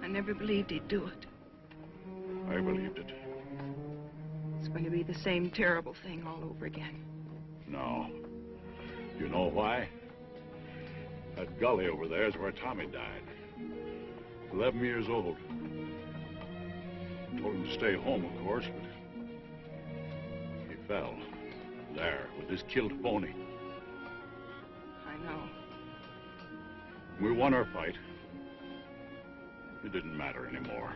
I never believed he'd do it. I believed it. It's going to be the same terrible thing all over again. No. You know why? That gully over there is where Tommy died. 11 years old. Told him to stay home, of course, but he fell. There, with his killed pony. I know. We won our fight. It didn't matter anymore.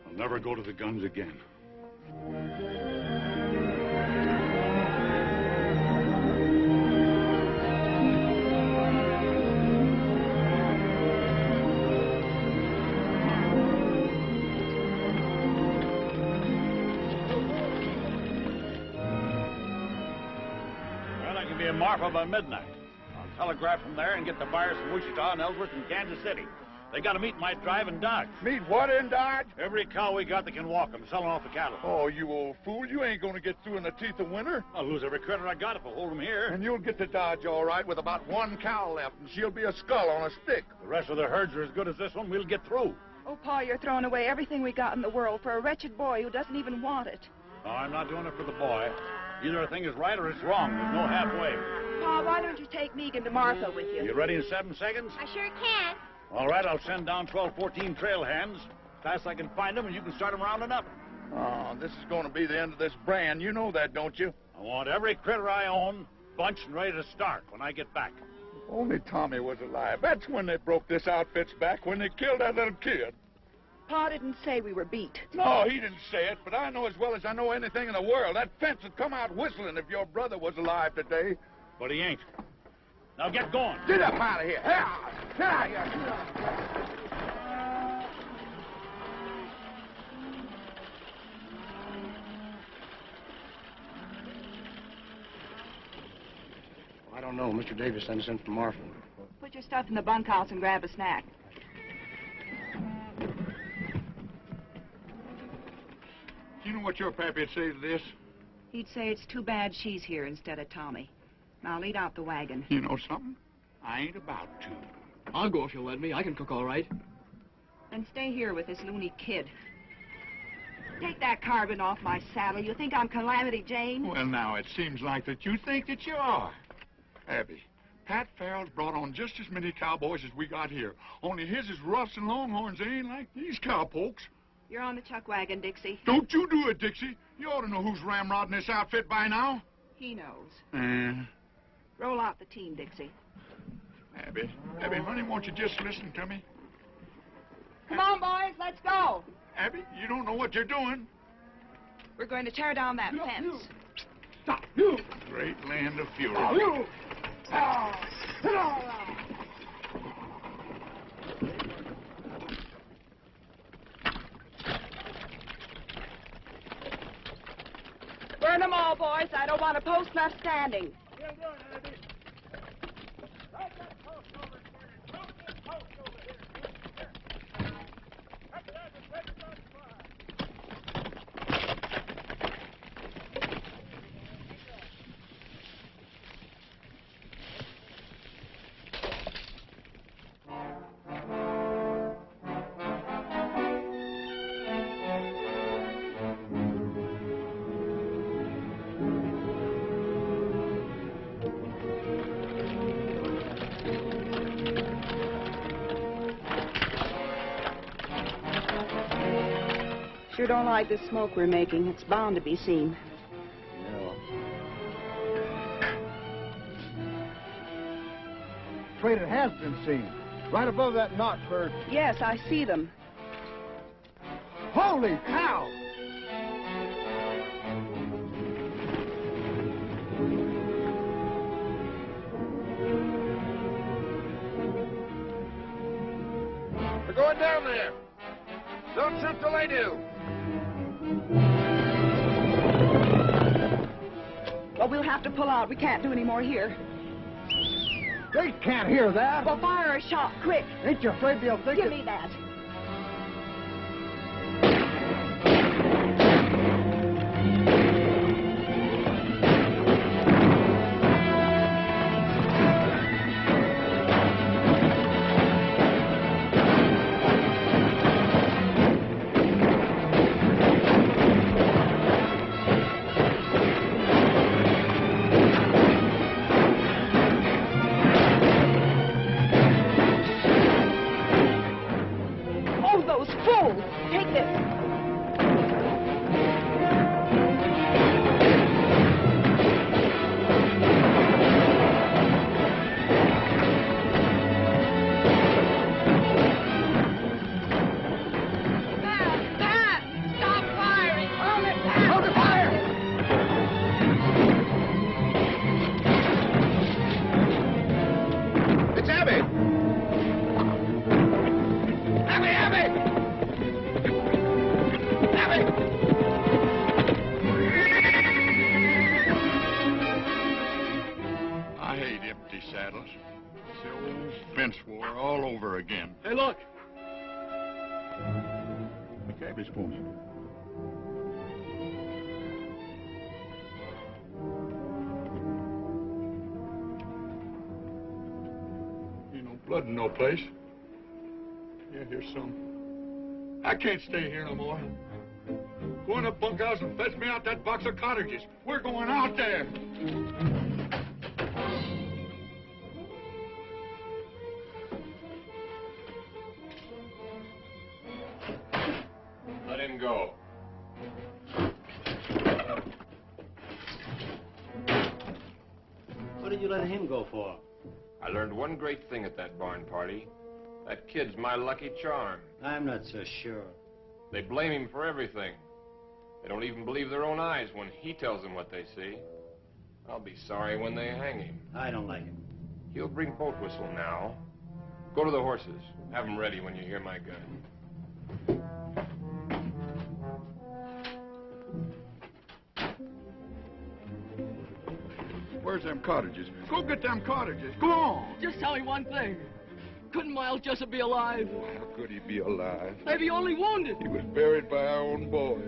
I'll never go to the guns again. Well, I can be in Marfa by midnight. I'll telegraph from there and get the buyers from Wichita and Ellsworth and Kansas City. They got to meet my drive in Dodge. Meet what in Dodge? Every cow we got that can walk. I'm selling off the cattle. Oh, you old fool. You ain't going to get through in the teeth of winter. I'll lose every critter I got if I hold them here. And you'll get to Dodge all right with about one cow left, and she'll be a skull on a stick. The rest of the herds are as good as this one. We'll get through. Oh, Pa, you're throwing away everything we got in the world for a wretched boy who doesn't even want it. No, I'm not doing it for the boy. Either a thing is right or it's wrong. There's no halfway. Pa, why don't you take Megan to Martha with you? You ready in 7 seconds? I sure can. All right, I'll send down 12, 14 trail hands. Fast I can find them, and you can start them rounding up. Oh, this is going to be the end of this brand. You know that, don't you? I want every critter I own bunched and ready to start when I get back. If only Tommy was alive. That's when they broke this outfit's back, when they killed that little kid. Pa didn't say we were beat. No, he didn't say it, but I know as well as I know anything in the world. That fence would come out whistling if your brother was alive today. But he ain't. Now get going. Get up out of here. Get out of here. I don't know. Mr. Davis sent us in from Marfa. Put your stuff in the bunkhouse and grab a snack. Do you know what your pappy'd say to this? He'd say it's too bad she's here instead of Tommy. Now lead out the wagon. You know something? I ain't about to. I'll go if you'll let me. I can cook all right. Then stay here with this loony kid. Take that carbon off my saddle. You think I'm Calamity Jane? Well, now, it seems like that you think that you are. Abby, Pat Farrell's brought on just as many cowboys as we got here. Only his is roughs and longhorns. They ain't like these cowpokes. You're on the chuck wagon, Dixie. Don't you do it, Dixie. You ought to know who's ramrodding this outfit by now. He knows. Roll out the team, Dixie. Abby, honey, won't you just listen to me? Come on, boys, let's go. Abby, you don't know what you're doing. We're going to tear down that fence. Stop, you! Great land of fury. Oh, you! Burn them all, boys. I don't want a post left standing. you doing, Andy? Right that post over here. Drop that post over here. Here. Cut that and break it on the fire. Sure don't like the smoke we're making. It's bound to be seen. No. Traitor has been seen. Right above that notch where... Yes, I see them. Holy cow! We're going down there. Don't shoot till they do. Well, we'll have to pull out. We can't do any more here. They can't hear that. Well, fire a shot, quick. Ain't you afraid they'll think Give me that. Fence war all over again. Hey, look! The cab is going. Ain't no blood in no place. Yeah, here's some. I can't stay here no more. Go in the bunkhouse and fetch me out that box of cartridges. We're going out there. Let him go. What did you let him go for? I learned one great thing at that barn party. That kid's my lucky charm. I'm not so sure. They blame him for everything. They don't even believe their own eyes when he tells them what they see. I'll be sorry when they hang him. I don't like him. He'll bring boat whistle now. Go to the horses. Have them ready when you hear my gun. Where's them cartridges? Go get them cartridges. Go on. Just tell me one thing. Couldn't Miles Jessup be alive? How could he be alive? Maybe only wounded. He was buried by our own boys.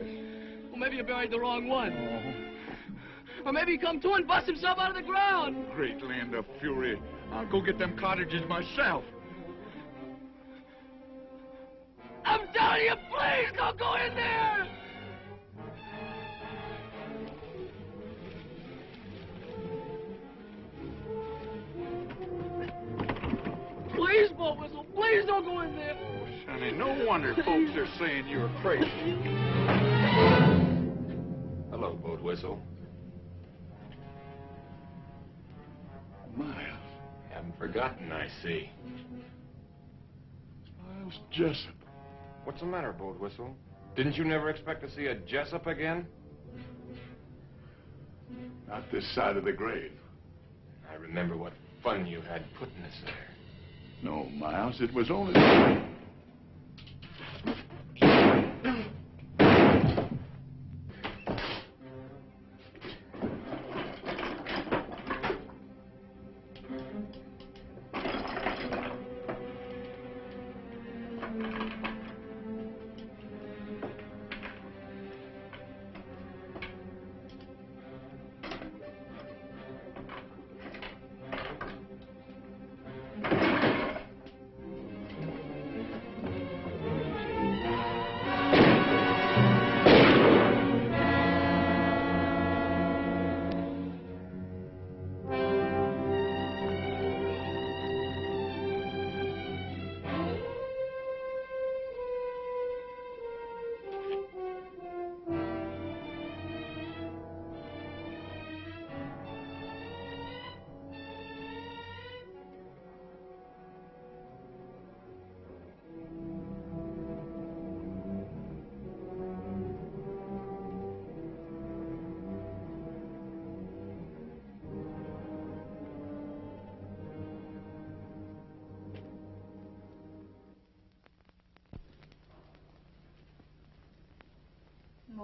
Well, maybe you buried the wrong one. Or maybe he come to and bust himself out of the ground. Great land of fury. I'll go get them cartridges myself. I'm telling you, please don't go in there! Please, Boat Whistle, please don't go in there. Oh, Sonny, no wonder folks are saying you're crazy. Hello, Boat Whistle. Miles. Haven't forgotten, I see. Miles Jessup. What's the matter, Boat Whistle? Didn't you never expect to see a Jessup again? Not this side of the grave. I remember what fun you had putting us there. No, Miles, it was only...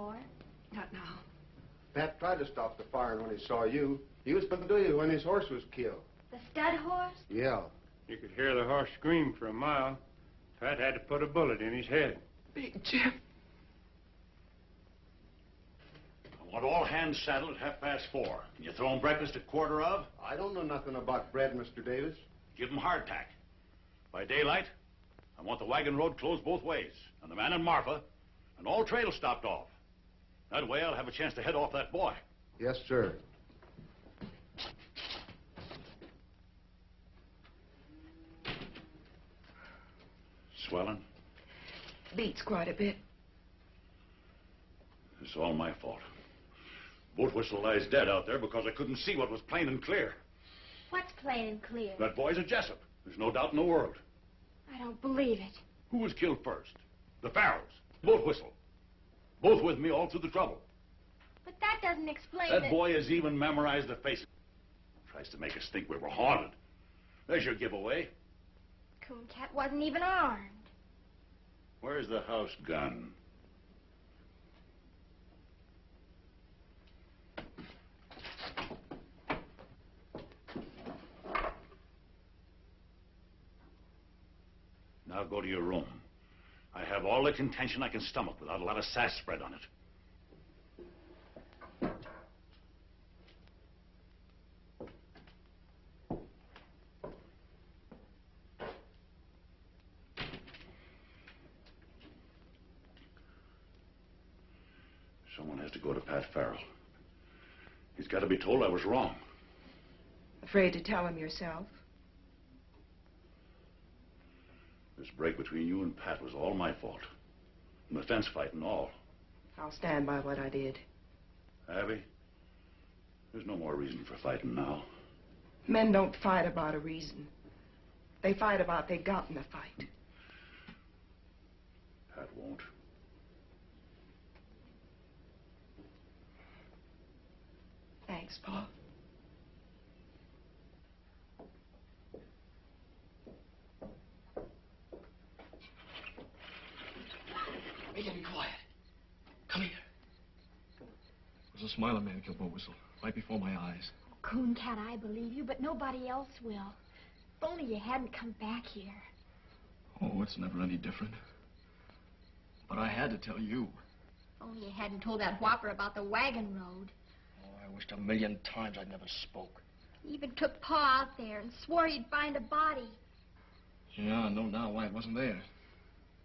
more? Not now. Pat tried to stop the firing when he saw you. He was going to do you when his horse was killed. The stud horse? Yeah. You could hear the horse scream for a mile. Pat had to put a bullet in his head. Big Jim. I want all hands saddled at 4:30. Can you throw 'em breakfast at 1:15? I don't know nothing about bread, Mr. Davis. Give 'em hardtack. By daylight, I want the wagon road closed both ways, and the man and Marfa, and all trails stopped off. That way I'll have a chance to head off that boy. Yes, sir. Swelling? Beats quite a bit. It's all my fault. Boat whistle lies dead out there because I couldn't see what was plain and clear. What's plain and clear? That boy's a Jessup. There's no doubt in the world. I don't believe it. Who was killed first? The Farrells. Boat whistle. Both with me all through the trouble. But that doesn't explain That boy has even memorized the face. Tries to make us think we were haunted. There's your giveaway. Cooncat wasn't even armed. Where's the house gun? Now go to your room. I have all the contention I can stomach without a lot of sass spread on it. Someone has to go to Pat Farrell. He's got to be told I was wrong. Afraid to tell him yourself? This break between you and Pat was all my fault. And the fence fight and all. I'll stand by what I did. Abby, there's no more reason for fighting now. Men don't fight about a reason. They fight about they got in the fight. Pat won't. Thanks, Pa. Megan, be quiet. Come here. It was a Smiler man killed Boat Whistle, right before my eyes. Cooncat, I believe you, but nobody else will. If only you hadn't come back here. Oh, it's never any different. But I had to tell you. If only you hadn't told that whopper about the wagon road. Oh, I wished a million times I'd never spoke. He even took Pa out there and swore he'd find a body. Yeah, I know now why it wasn't there.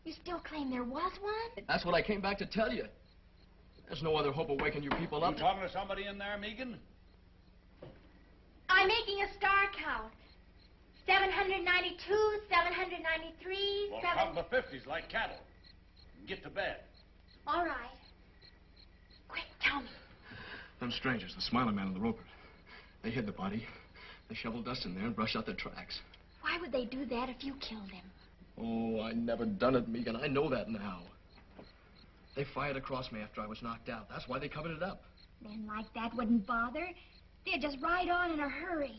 You still claim there was one? That's what I came back to tell you. There's no other hope of waking you people up. You talking to somebody in there, Megan? I'm making a star count. 792, 793, Well, count the 50s like cattle. And get to bed. All right. Quick, tell me. Them strangers, the Smiler man and the roper, they hid the body. They shoveled dust in there and brushed out their tracks. Why would they do that if you killed him? Oh, I never done it, Megan. I know that now. They fired across me after I was knocked out. That's why they covered it up. Men like that wouldn't bother. They'd just ride on in a hurry.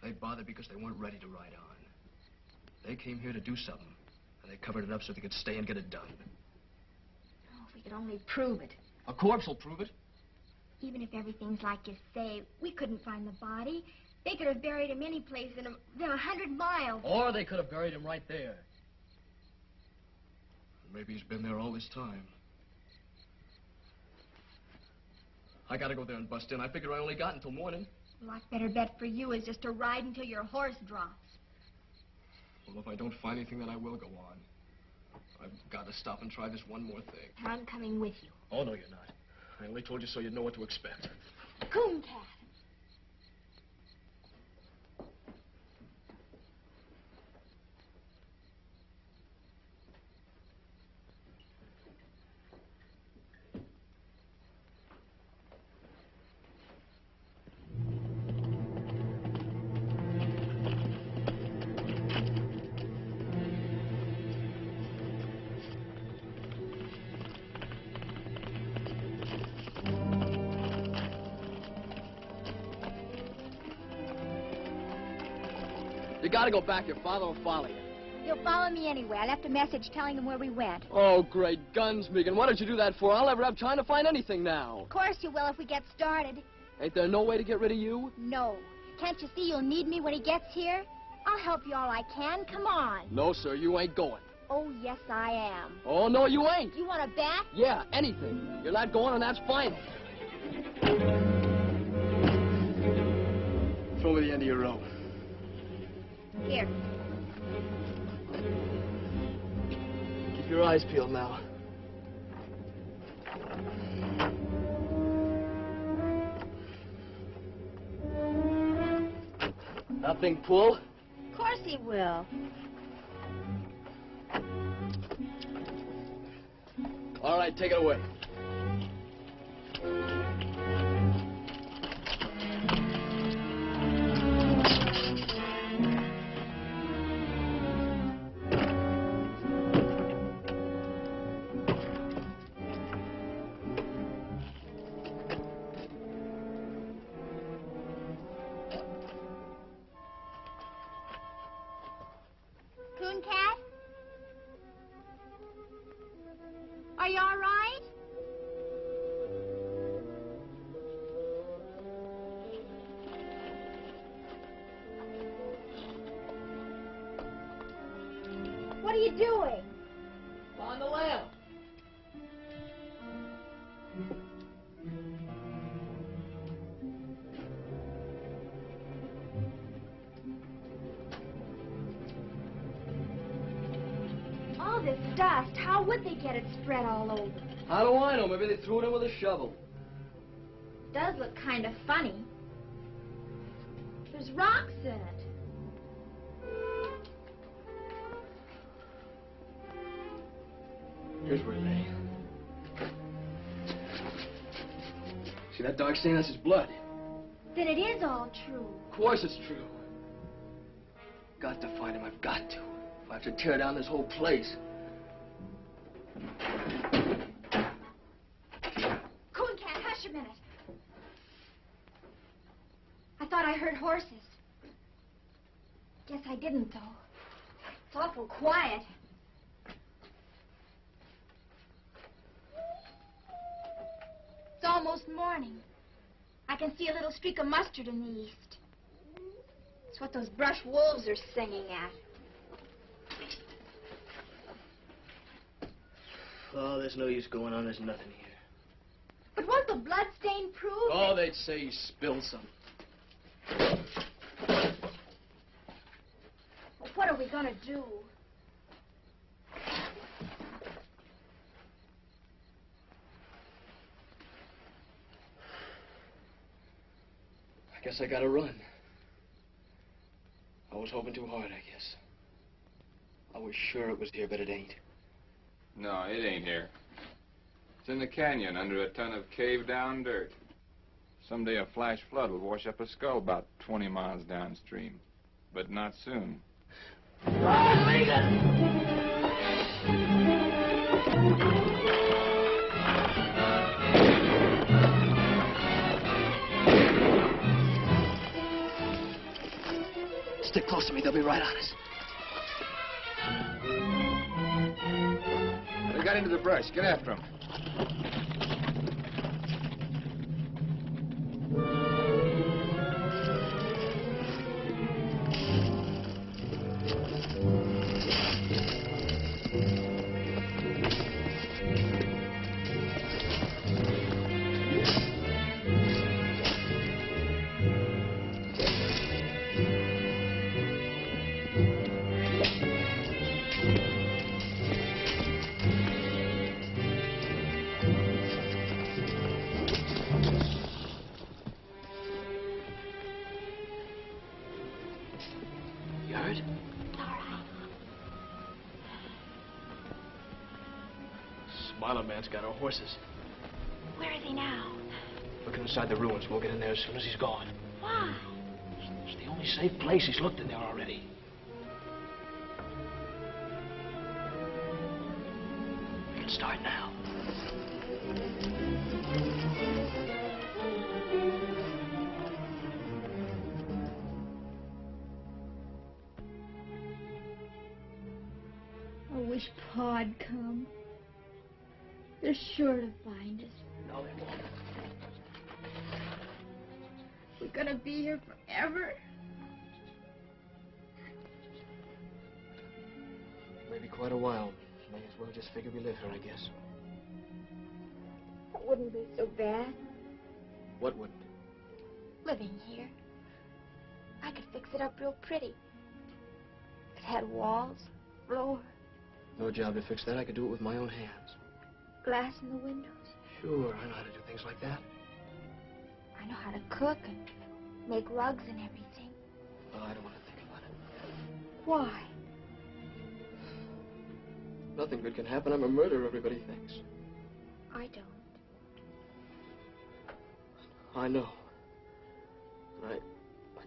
They bothered because they weren't ready to ride on. They came here to do something, and they covered it up so they could stay and get it done. Oh, if we could only prove it. A corpse will prove it. Even if everything's like you say, we couldn't find the body. They could have buried him any place in 100 miles. Or they could have buried him right there. Maybe he's been there all this time. I gotta go there and bust in. I figure I only got until morning. A lot better bet for you is just to ride until your horse drops. Well, if I don't find anything, then I will go on. I've got to stop and try this one more thing. I'm coming with you. Oh, no, you're not. I only told you so you'd know what to expect. Cooncat. You gotta go back. Your father will follow you. He'll follow me anyway. I left a message telling him where we went. Oh, great guns, Megan. What did you do that for? I'll never have time to find anything now. Of course you will if we get started. Ain't there no way to get rid of you? No. Can't you see you'll need me when he gets here? I'll help you all I can. Come on. No, sir, you ain't going. Oh, yes, I am. Oh, no, you ain't. You want to bet? Yeah, anything. You're not going, and that's final. Throw me the end of your rope. Here. Keep your eyes peeled now. Nothing pull? Of course he will. All right, take it away. Coon Cat? Are you all right? What are you doing? On the lamp. All this dust, how would they get it spread all over? How do I know? Maybe they threw it in with a shovel. Does look kind of funny. There's rocks in it. Here's where it lay. See that dark stain? That's his blood. Then it is all true. Of course it's true. Got to find him. I've got to. If I have to tear down this whole place. Coon Cat, hush a minute. I thought I heard horses. Guess I didn't, though. It's awful quiet. It's almost morning. I can see a little streak of mustard in the east. It's what those brush wolves are singing at. Oh, there's no use going on. There's nothing here. But won't the blood stain prove Oh, they'd say he spilled some. Well, what are we going to do? I guess I gotta run. I was hoping too hard, I guess. I was sure it was here, but it ain't. No, it ain't here. It's in the canyon under a ton of caved-down dirt. Someday a flash flood will wash up a skull about 20 miles downstream. But not soon. Stick close to me. They'll be right on us. They got into the brush. Get after them. You heard? All right. Smiler man's got our horses. Where is he now? Looking inside the ruins. We'll get in there as soon as he's gone. Why? It's the only safe place. He's looked in there already. We can start now. wish Pa'd come. They're sure to find us. No, they won't. We're gonna be here forever. Maybe quite a while. May as well just figure we live here, I guess. That wouldn't be so bad, What wouldn't? living here. I could fix it up real pretty. It had walls, floor, No job to fix that. I could do it with my own hands. glass in the windows. Sure, I know how to do things like that. I know how to cook and make rugs and everything. Oh, I don't want to think about it. Why? Nothing good can happen. I'm a murderer, everybody thinks. I don't. I know. And I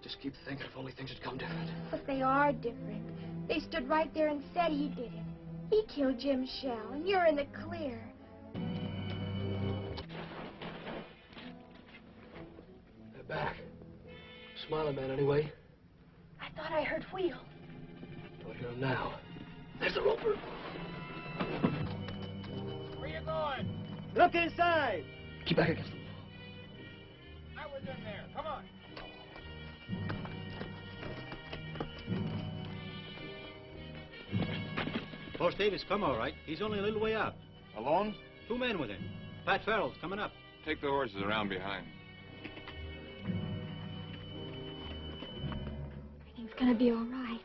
just keep thinking if only things had come different. But they are different. They stood right there and said he did it. He killed Jim Shell, and you're in the clear. They're back. Smiling man, anyway. I thought I heard wheels. Don't hear him now. There's the roper. Where you going? Look inside. Keep back against the wall. I was in there. Come on. Horse Davis come all right. He's only a little way out. Alone? 2 men with him. Pat Farrell's coming up. Take the horses around behind. Everything's gonna be all right.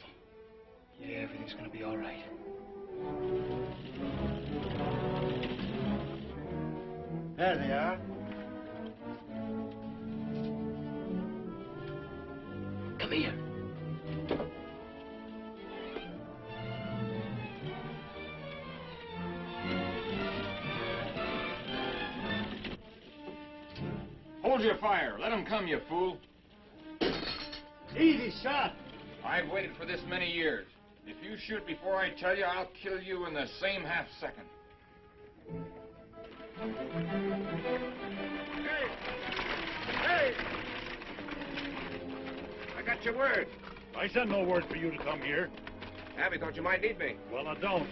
Yeah, everything's gonna be all right. There they are. Come here. Hold your fire. Let them come, you fool. Easy shot. I've waited for this many years. If you shoot before I tell you, I'll kill you in the same half second. Hey! Hey! I got your word. I sent no word for you to come here. Abby thought you might need me. Well, I don't.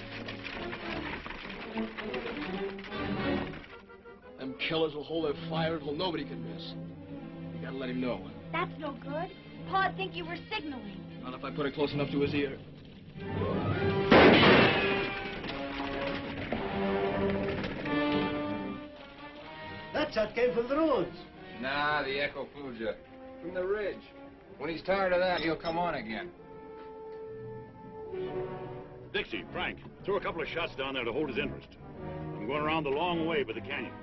Them killers will hold their fire until nobody can miss. You gotta let him know. That's no good. Pa'd think you were signaling. Not if I put it close enough to his ear. That shot came from the roads. Nah, the echo fooled you. From the ridge. When he's tired of that, he'll come on again. Dixie, Frank, throw a couple of shots down there to hold his interest. I'm going around the long way by the canyon.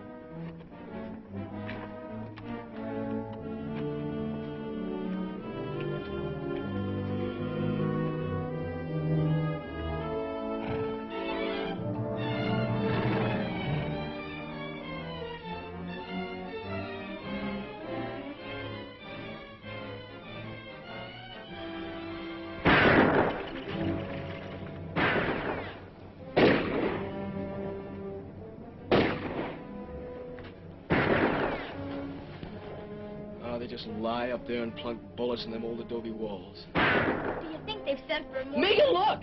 They just lie up there and plunk bullets in them old adobe walls. Do you think they've sent for more? Make it look!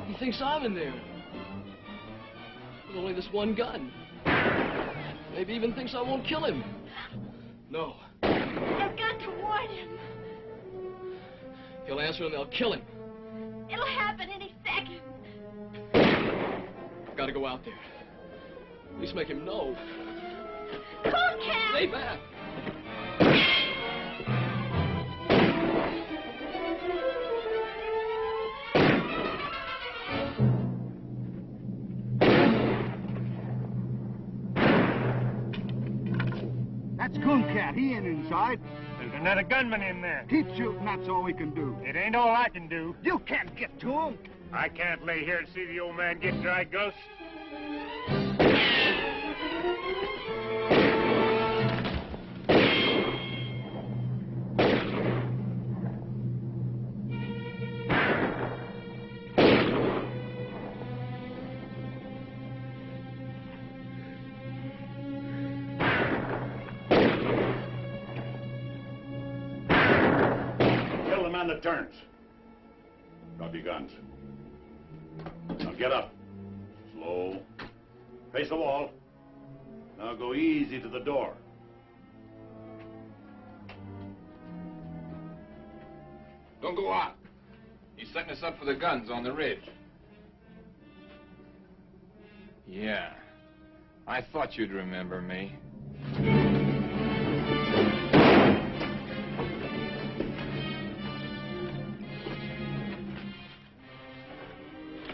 He thinks I'm in there. With only this one gun. Maybe even thinks I won't kill him. No. I've got to warn him. He'll answer and they'll kill him. It'll happen any second. I've got to go out there. At least make him know. Come on, Cat! Stay back! That's Cooncat. He ain't inside. There's another gunman in there. Keep shooting. That's all we can do. It ain't all I can do. You can't get to him. I can't lay here and see the old man get dry ghost. man that turns. Drop your guns. Now get up. Slow. Face the wall. Now go easy to the door. Don't go out. He's setting us up for the guns on the ridge. Yeah. I thought you'd remember me.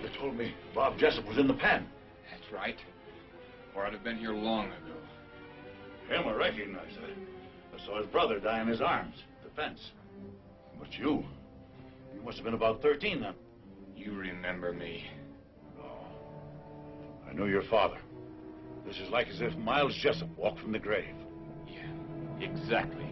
They told me Bob Jessup was in the pen. That's right. Or I'd have been here long ago. Him, I recognize. I saw his brother die in his arms at the fence. But you must have been about 13 then. You remember me. I knew your father. This is like as if Miles Jessup walked from the grave. Yeah, exactly.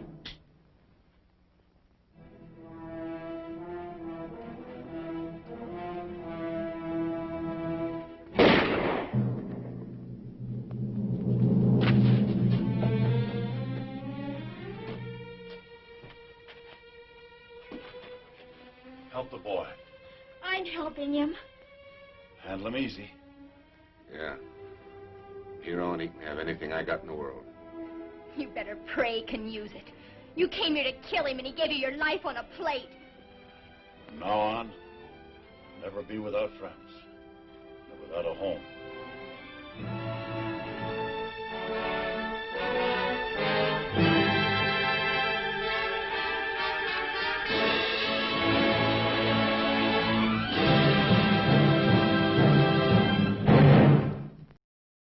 Help the boy. I'm helping him. Handle him easy. Yeah. Here on, he can have anything I got in the world. You better pray he can use it. You came here to kill him, and he gave you your life on a plate. From now on, never be without friends. Never without a home.